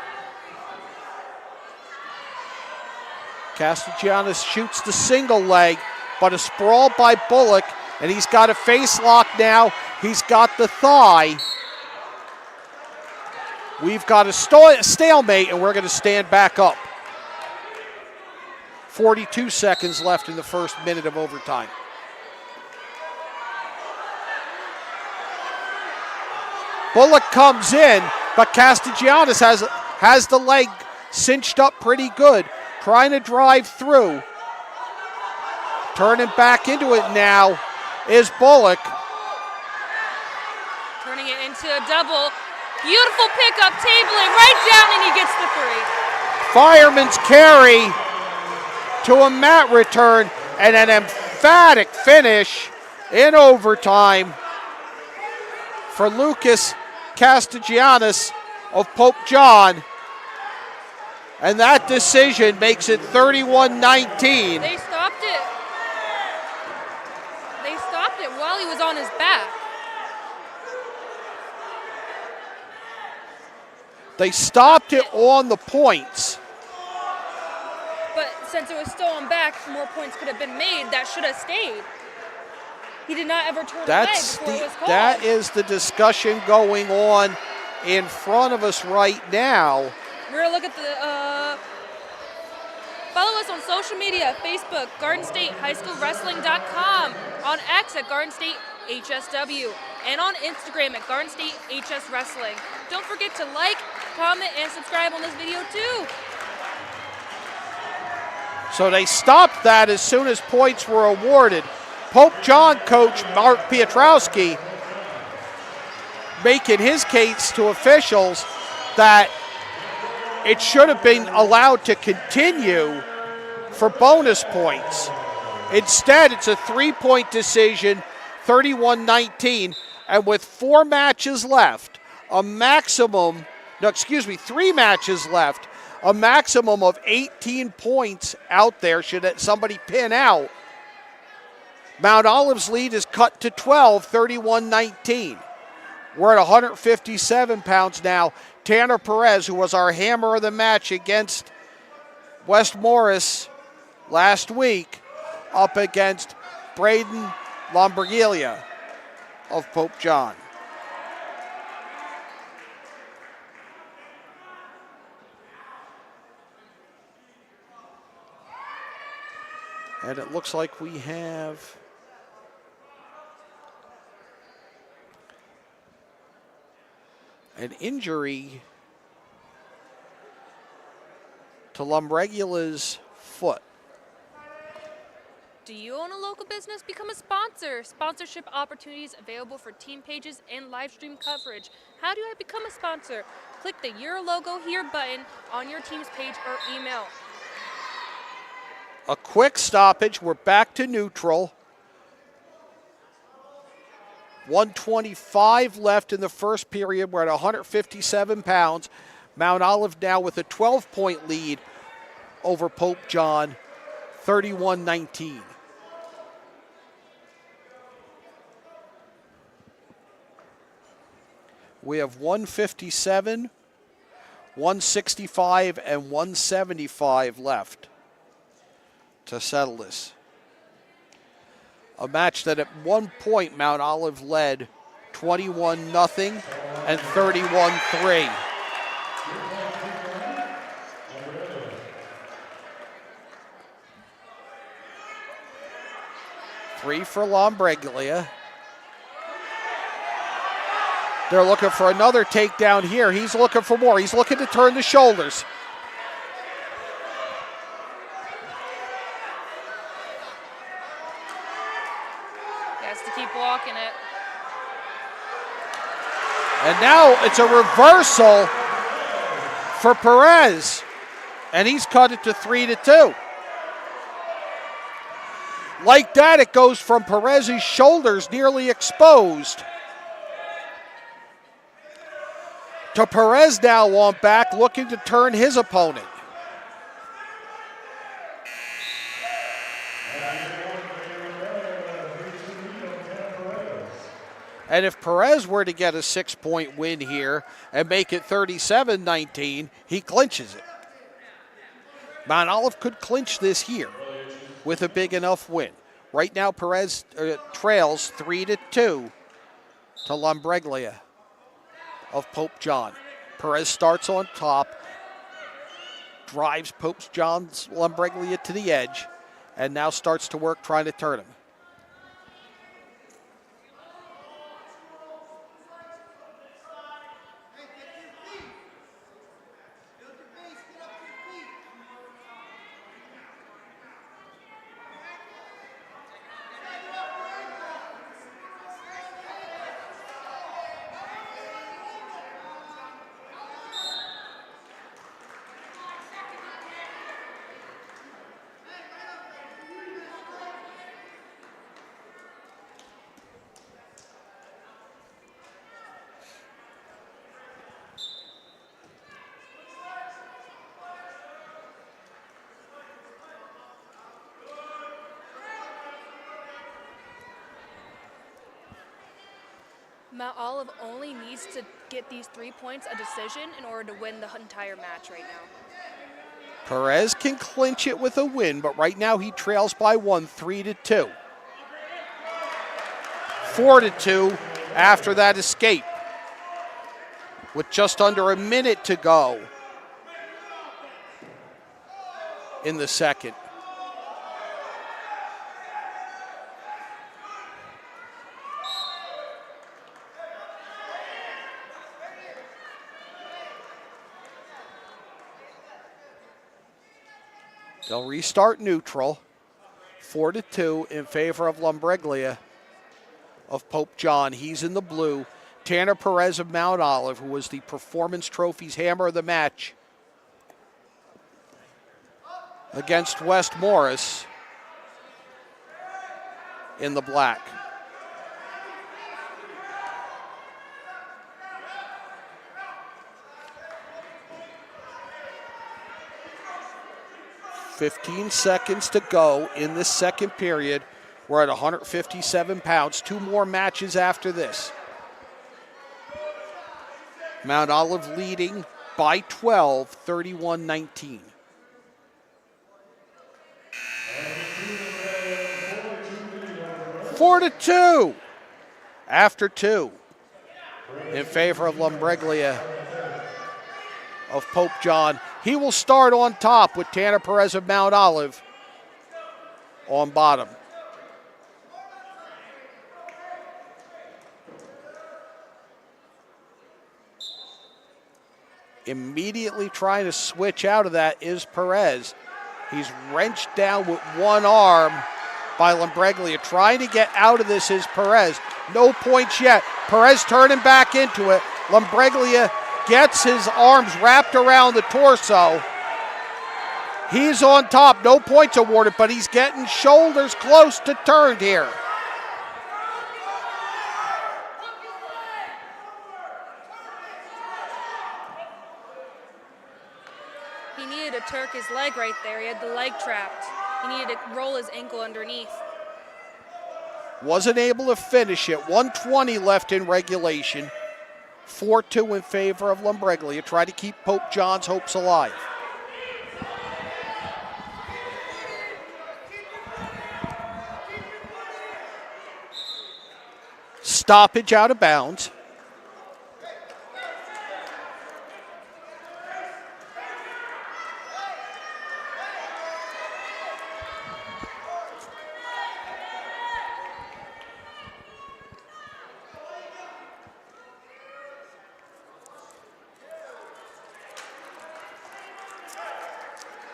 Castellanos shoots the single leg, but a sprawl by Bullock, and he's got a face lock now. He's got the thigh. We've got a stalemate, and we're going to stand back up. 42 seconds left in the first minute of overtime. Bullock comes in, but Castellanos has the leg cinched up pretty good. Trying to drive through. Turning back into it now is Bullock. Turning it into a double. Beautiful pickup, tabling right down, and he gets the 3. Fireman's carry to a mat return and an emphatic finish in overtime for Lucas Castellanos of Pope John. And that decision makes it 31-19. They stopped it. They stopped it while he was on his back. They stopped it on the points. But since it was still on back, more points could have been made. That should have stayed. He did not ever turn away before it was called. That is the discussion going on in front of us right now. We're going to look at the, follow us on social media, Facebook, Garden State High School Wrestling.com, on X at Garden State HSW, and on Instagram at Garden State HS Wrestling. Don't forget to like, comment, and subscribe on this video too. So they stopped that as soon as points were awarded. Pope John coach Mark Piotrowski making his case to officials that it should have been allowed to continue for bonus points. Instead, it's a 3-point decision, 31-19, and with 3 matches left, a maximum of 18 points out there should somebody pin out. Mount Olive's lead is cut to 12, 31-19. We're at 157 pounds now. Tanner Perez, who was our hammer of the match against West Morris last week, up against Braden Lombargiglia of Pope John. And it looks like we have an injury to Lombargiglia's foot. Do you own a local business? Become a sponsor. Sponsorship opportunities available for team pages and live stream coverage. How do I become a sponsor? Click the Your Logo Here button on your team's page or email. A quick stoppage. We're back to neutral. 1:25 left in the first period. We're at 157 pounds. Mount Olive now with a 12-point lead over Pope John, 31-19. We have 157, 165, and 175 left to settle this. A match that at one point Mount Olive led 21-0 and 31-3. Three for Lombargiglia. They're looking for another takedown here. He's looking for more. He's looking to turn the shoulders. He has to keep blocking it. And now it's a reversal for Perez. And he's cut it to 3-2. Like that, it goes from Perez's shoulders nearly exposed to Perez now on back, looking to turn his opponent. And if Perez were to get a 6-point win here and make it 37-19, he clinches it. Mount Olive could clinch this here with a big enough win. Right now, Perez trails 3-2 to Lombreglia of Pope John. Perez starts on top, drives Pope John's Lombreglia to the edge, and now starts to work trying to turn him. Mount Olive only needs to get these 3 points a decision in order to win the entire match right now. Perez can clinch it with a win, but right now he trails by 1, 3-2. 4-2 after that escape, with just under a minute to go in the second. They'll restart neutral, 4-2 in favor of Lombreglia of Pope John. He's in the blue. Tanner Perez of Mount Olive, who was the Performance Trophy's hammer of the match against West Morris, in the black. "15 seconds to go in this second period. We're at 157 pounds. 2 more matches after this. Mount Olive leading by 12, 31-19. Four to 2 after 2 in favor of Lombreglia of Pope John. He will start on top with Tanner Perez of Mount Olive on bottom. Immediately trying to switch out of that is Perez. He's wrenched down with one arm by Lombreglia. Trying to get out of this is Perez. No points yet. Perez turning back into it. Lombreglia gets his arms wrapped around the torso. He's on top. No points awarded, but he's getting shoulders close to turned here. He needed to turk his leg right there. He had the leg trapped. He needed to roll his ankle underneath. Wasn't able to finish it. 1:20 left in regulation. 4-2 in favor of Lombreglia. Try to keep Pope John's hopes alive. Stoppage out of bounds.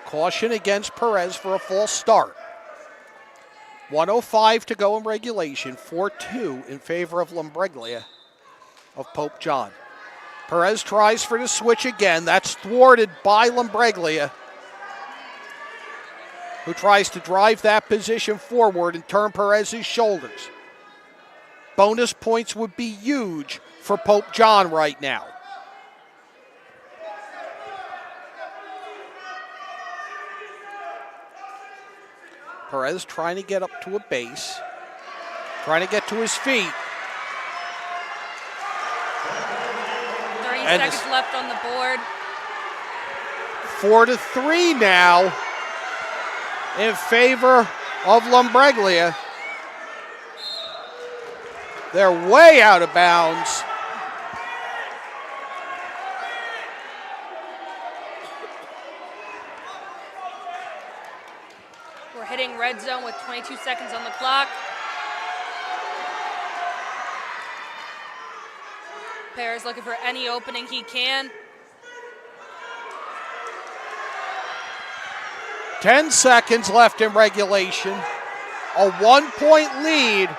Caution against Perez for a false start. 1:05 to go in regulation. 4-2 in favor of Lombreglia of Pope John. Perez tries for the switch again. That's thwarted by Lombreglia. who tries to drive that position forward and turn Perez's shoulders. Bonus points would be huge for Pope John right now. Perez trying to get up to a base, trying to get to his feet. 30 seconds left on the board. 4-3 now in favor of Lombriglia. They're way out of bounds. We're hitting red zone with 22 seconds on the clock. Perez looking for any opening he can. 10 seconds left in regulation. A 1-point lead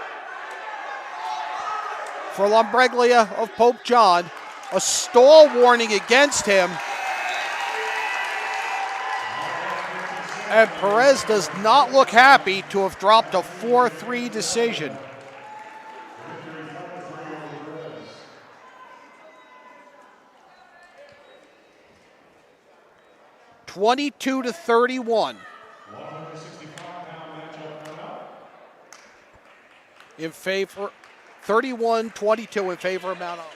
for Lombriglia of Pope John. A stall warning against him. And Perez does not look happy to have dropped a 4-3 decision. (22-31). In favor, 31-22 in favor of Mount Olive.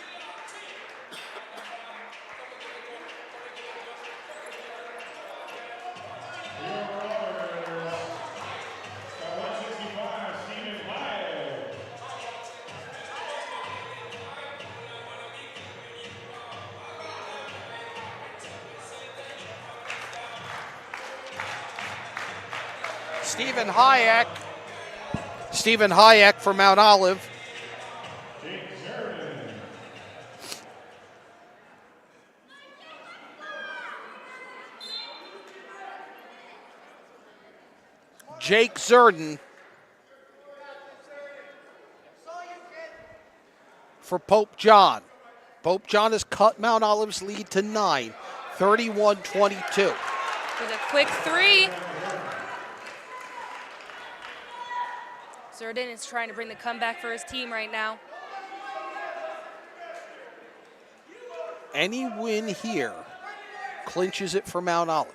Stephen Hayek for Mount Olive. Jake Zerden for Pope John. Pope John has cut Mount Olive's lead to 9, 31-22. With a quick 3. Zerden is trying to bring the comeback for his team right now. Any win here clinches it for Mount Olive.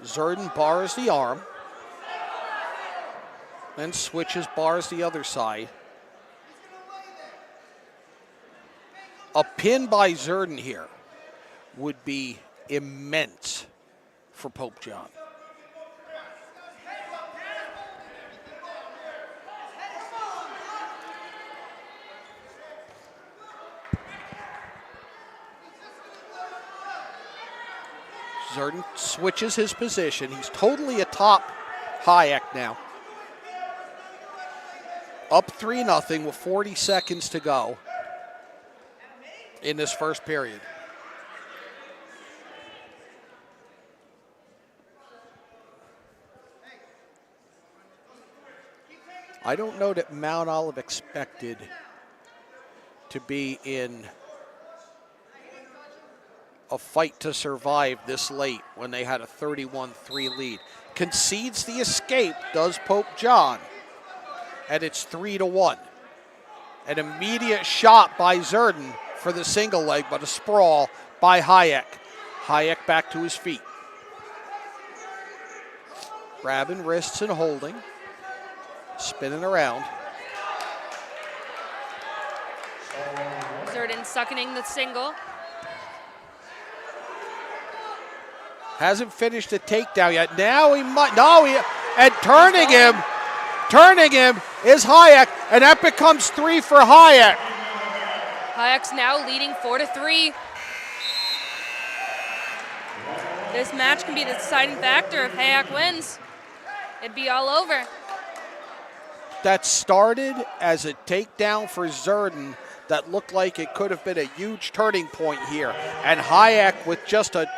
Zerden bars the arm, then switches, bars the other side. A pin by Zerden here would be immense for Pope John. Zerden switches his position. He's totally atop Hayek now. Up 3-0 with 40 seconds to go in this first period. I don't know that Mount Olive expected to be in a fight to survive this late when they had a 31-3 lead. Concedes the escape, does Pope John, and it's 3-1. An immediate shot by Zerden for the single leg, but a sprawl by Hayek. Hayek back to his feet. Grabbing wrists and holding. Spinning around. Zerden sucking the single. Hasn't finished the takedown yet. Now he might, and turning him is Hayek, and that becomes 3 for Hayek. Hayek's now leading 4-3. This match can be the deciding factor if Hayek wins. It'd be all over. That started as a takedown for Zerden that looked like it could have been a huge turning point here. And Hayek, with just a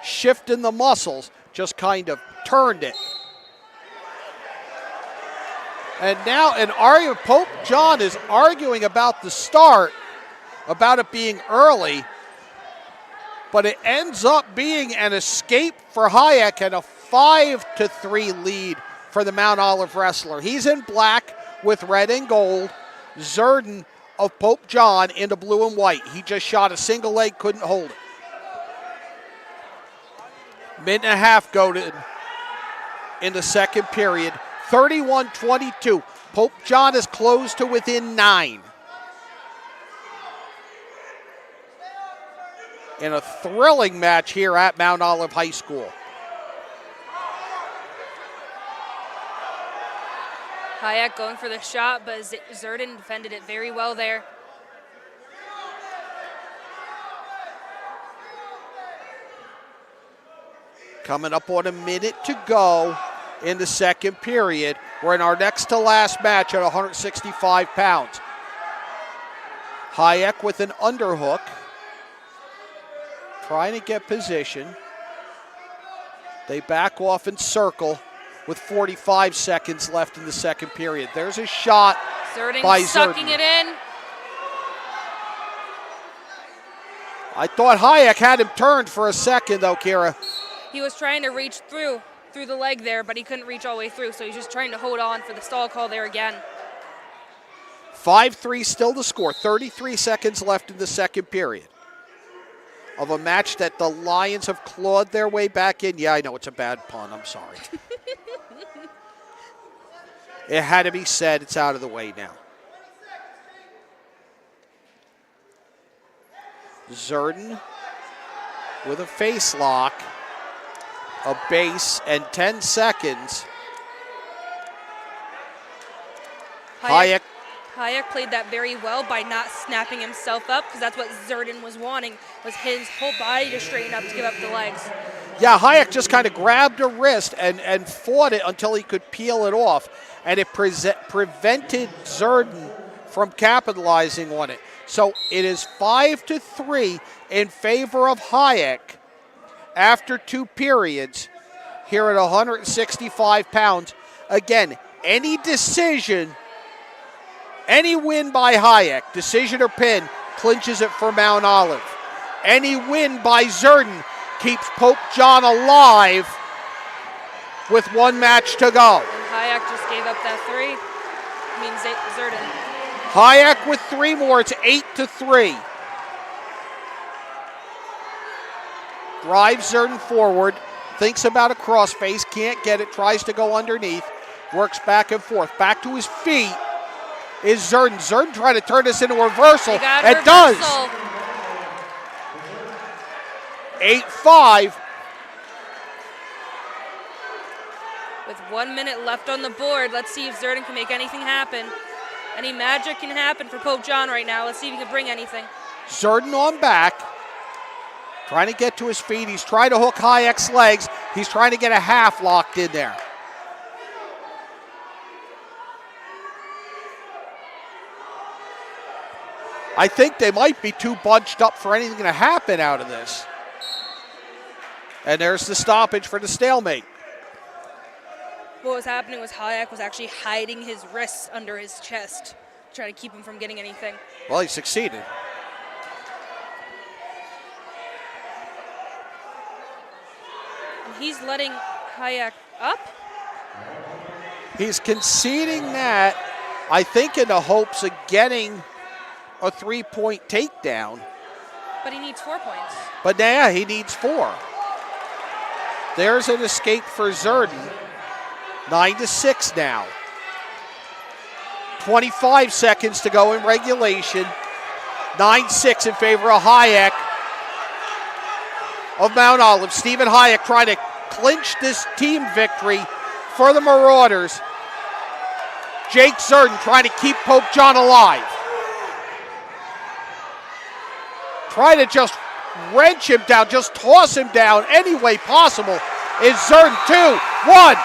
shift in the muscles, just kind of turned it. And now Pope John is arguing about the start, about it being early, but it ends up being an escape for Hayek and a 5-3 lead for the Mount Olive wrestler. He's in black with red and gold. Zerden of Pope John into blue and white. He just shot a single leg, couldn't hold it. Minute and a half go in the second period. 31-22. Pope John is closed to within 9. In a thrilling match here at Mount Olive High School. Hayek going for the shot, but Zerden defended it very well there. Coming up on a minute to go in the second period. We're in our next to last match at 165 pounds. Hayek with an underhook. Trying to get position. They back off and circle with 45 seconds left in the second period. There's a shot by sucking Zerden. It in. I thought Hayek had him turned for a second though, Keira. He was trying to reach through the leg there, but he couldn't reach all the way through, so he's just trying to hold on for the stall call there again. 5-3 still to score. 33 seconds left in the second period of a match that the Lions have clawed their way back in. Yeah, I know it's a bad pun. I'm sorry. It had to be said. It's out of the way now. Zerden with a face lock, a base, and 10 seconds. Hayek played that very well by not snapping himself up, because that's what Zerden was wanting, was his whole body to straighten up to give up the legs. Yeah, Hayek just kind of grabbed a wrist and fought it until he could peel it off, and it prevented Zerden from capitalizing on it. So it is 5-3 in favor of Hayek after 2 periods here at 165 pounds. Again, any decision, any win by Hayek, decision or pin, clinches it for Mount Olive. Any win by Zerden keeps Pope John alive with 1 match to go. And Hayek just gave up that 3. I mean, Zerden. Hayek with 3 more. It's 8-3. Drives Zerden forward. Thinks about a crossface. Can't get it. Tries to go underneath. Works back and forth. Back to his feet is Zerden. Zerden trying to turn this into a reversal. It does. 8-5. With 1 minute left on the board, let's see if Zerden can make anything happen. Any magic can happen for Pope John right now. Let's see if he can bring anything. Zerden on back. Trying to get to his feet. He's trying to hook Hayek's legs. He's trying to get a half locked in there. I think they might be too bunched up for anything to happen out of this. And there's the stoppage for the stalemate. What was happening was Hayek was actually hiding his wrists under his chest, trying to keep him from getting anything. Well, he succeeded. And he's letting Hayek up? He's conceding that, I think in the hopes of getting a 3-point takedown. But he needs 4 points. But yeah, he needs 4. There's an escape for Zerden. 9-6 now. 25 seconds to go in regulation. 9-6 in favor of Hayek of Mount Olive. Stephen Hayek trying to clinch this team victory for the Marauders. Jake Zerden trying to keep Pope John alive. Try to just wrench him down, just toss him down any way possible. Is Zerden 2-1.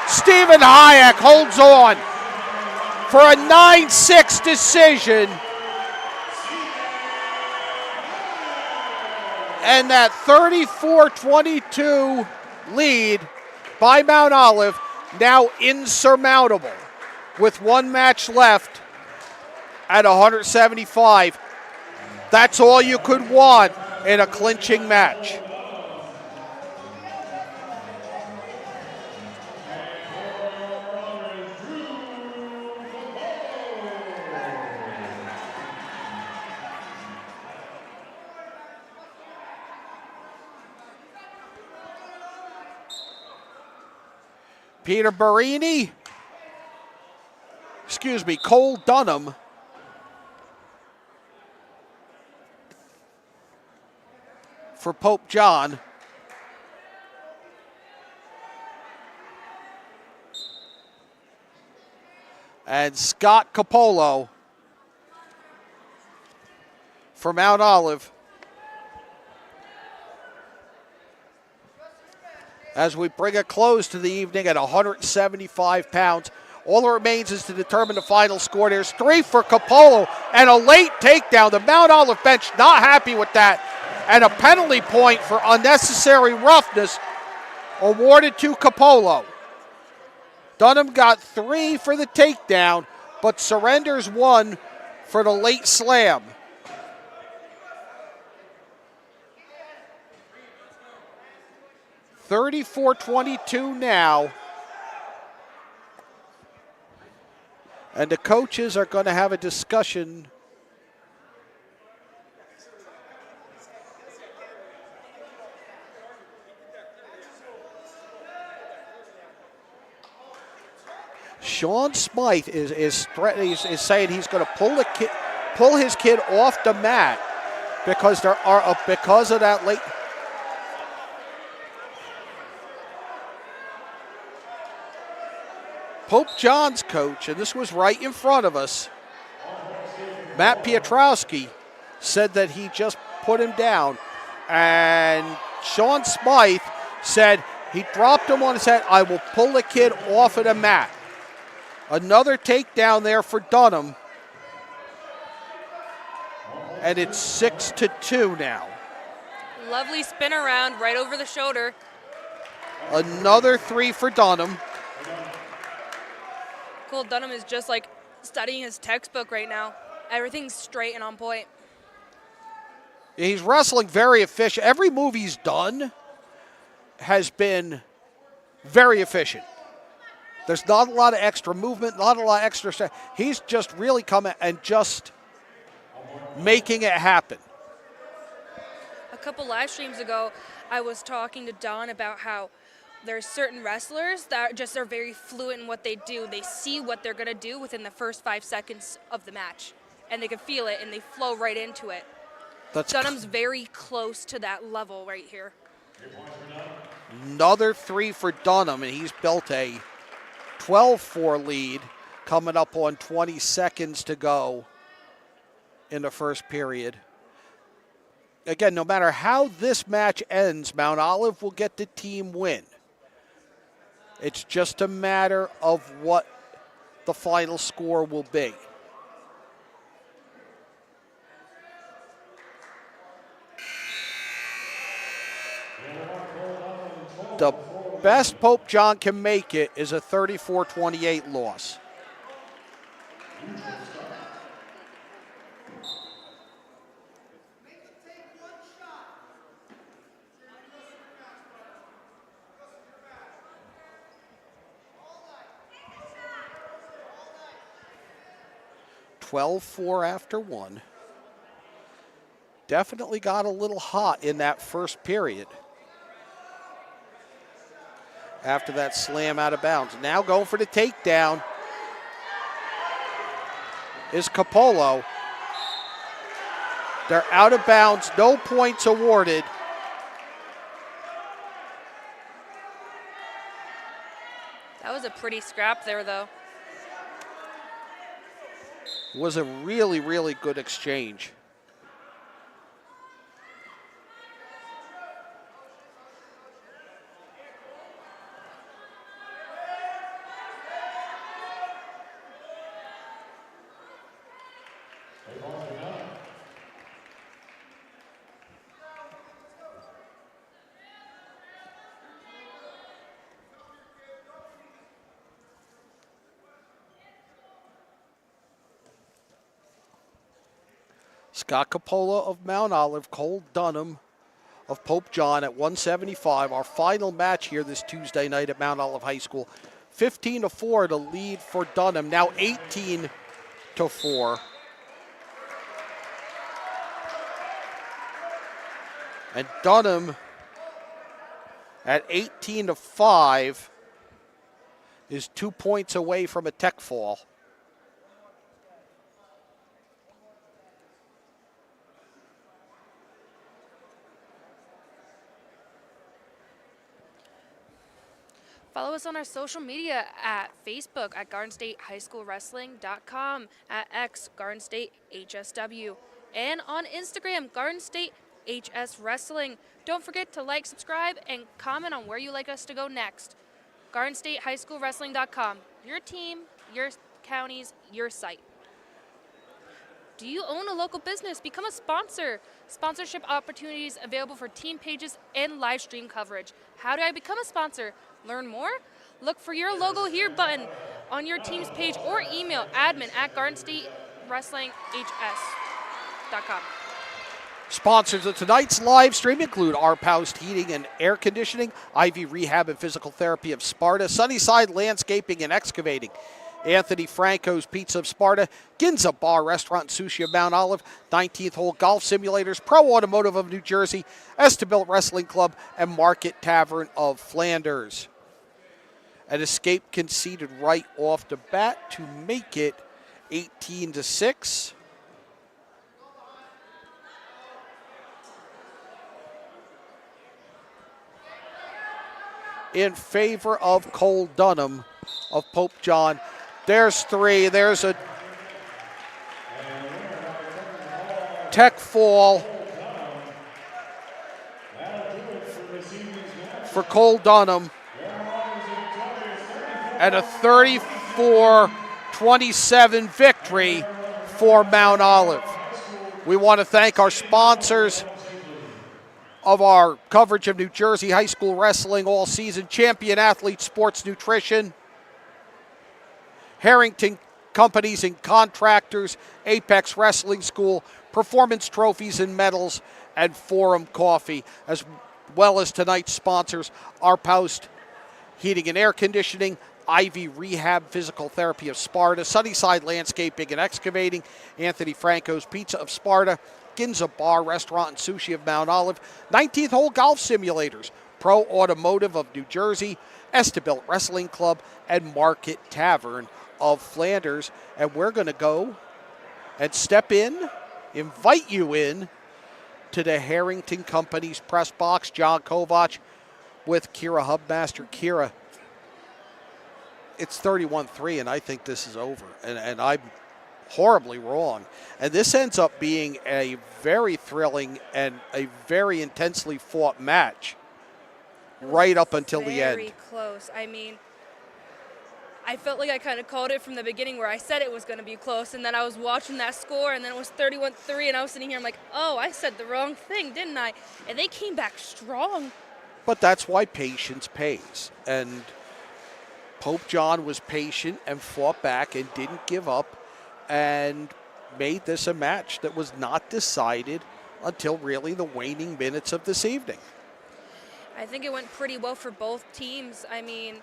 Stephen Hayek holds on for a 9-6 decision. And that 34-22 lead by Mount Olive now insurmountable. with one match left at 175. That's all you could want in a clinching match. Cole Dunham for Pope John. And Scott Capolo for Mount Olive. As we bring a close to the evening at 175 pounds. All that remains is to determine the final score. There's 3 for Capolo and a late takedown. The Mount Olive bench not happy with that. And a penalty point for unnecessary roughness awarded to Capolo. Dunham got 3 for the takedown, but surrenders 1 for the late slam. $34-22 now. And the coaches are going to have a discussion. Sean Smite is saying he's going to pull his kid off the mat because of that late. Pope John's coach, and this was right in front of us, Matt Piotrowski, said that he just put him down. And Sean Smythe said he dropped him on his head. I will pull the kid off of the mat. Another takedown there for Dunham. And it's 6-2 now. Lovely spin around right over the shoulder. Another 3 for Dunham. Cole Dunham is just like studying his textbook right now. Everything's straight and on point. He's wrestling very efficient. Every move he's done has been very efficient. There's not a lot of extra movement, not a lot of extra. He's just really coming and just making it happen. A couple live streams ago, I was talking to Don about how there's certain wrestlers that just are very fluent in what they do. They see what they're going to do within the first 5 seconds of the match, and they can feel it, and they flow right into it. Dunham's very close to that level right here. Another 3 for Dunham, and he's built a 12-4 lead coming up on 20 seconds to go in the first period. Again, no matter how this match ends, Mount Olive will get the team win. It's just a matter of what the final score will be. The best Pope John can make it is a 34-28 loss. 12-4 after 1. Definitely got a little hot in that first period after that slam out of bounds. Now going for the takedown is Capolo. They're out of bounds, no points awarded. That was a pretty scrap there, though. Was a really, really good exchange. Scott Coppola of Mount Olive, Cole Dunham of Pope John at 175. Our final match here this Tuesday night at Mount Olive High School. 15-4 to lead for Dunham, now 18-4. And Dunham at 18-5 is 2 points away from a tech fall. Follow us on our social media at Facebook at GardenStateHighSchoolWrestling.com, at X, GardenStateHSW, and on Instagram, GardenStateHS Wrestling. Don't forget to like, subscribe, and comment on where you like us to go next. GardenStateHighSchoolWrestling.com, your team, your counties, your site. Do you own a local business? Become a sponsor. Sponsorship opportunities available for team pages and live stream coverage. How do I become a sponsor? Learn more? Look for your logo here button on your team's page or email admin@GardenStateWrestlingHS.com. Sponsors of tonight's live stream include Our Post Heating and Air Conditioning, Ivy Rehab and Physical Therapy of Sparta, Sunnyside Landscaping and Excavating, Anthony Franco's Pizza of Sparta, Ginza Bar Restaurant and Sushi of Mount Olive, 19th Hole Golf Simulators, Pro Automotive of New Jersey, Estabilt Wrestling Club, and Market Tavern of Flanders. An escape conceded right off the bat to make it 18-6. In favor of Cole Dunham of Pope John. There's three. There's a tech fall for Cole Dunham and a 34-27 victory for Mount Olive. We want to thank our sponsors of our coverage of New Jersey high school wrestling all season: Champion Athlete Sports Nutrition, Harrington Companies and Contractors, Apex Wrestling School, Performance Trophies and Medals, and Forum Coffee, as well as tonight's sponsors: Our Post Heating and Air Conditioning, Ivy Rehab Physical Therapy of Sparta, Sunnyside Landscaping and Excavating, Anthony Franco's Pizza of Sparta, Ginza Bar Restaurant and Sushi of Mount Olive, 19th Hole Golf Simulators, Pro Automotive of New Jersey, Estabilt Wrestling Club, and Market Tavern of Flanders. And we're going to go and step in, invite you in to the Harrington Companies press box. John Kovach with Keira Hubmaster. Keira, it's 31-3, and I think this is over. And I'm horribly wrong. And this ends up being a very thrilling and a very intensely fought match right up until the end. Very close. I mean, I felt like I kind of called it from the beginning, where I said it was going to be close, and then I was watching that score, and then it was 31-3, and I was sitting here, I'm like, oh, I said the wrong thing, didn't I? And they came back strong. But that's why patience pays. And Pope John was patient and fought back and didn't give up and made this a match that was not decided until really the waning minutes of this evening. I think it went pretty well for both teams. I mean,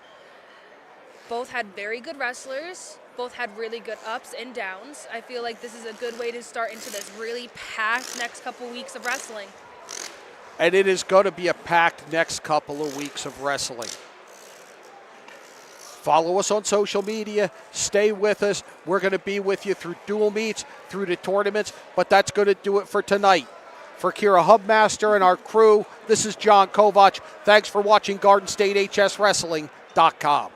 both had very good wrestlers. Both had really good ups and downs. I feel like this is a good way to start into this really packed next couple weeks of wrestling. And it is going to be a packed next couple of weeks of wrestling. Follow us on social media. Stay with us. We're going to be with you through dual meets, through the tournaments, but that's going to do it for tonight. For Keira Hubmaster and our crew, this is John Kovach. Thanks for watching GardenStateHSWrestling.com.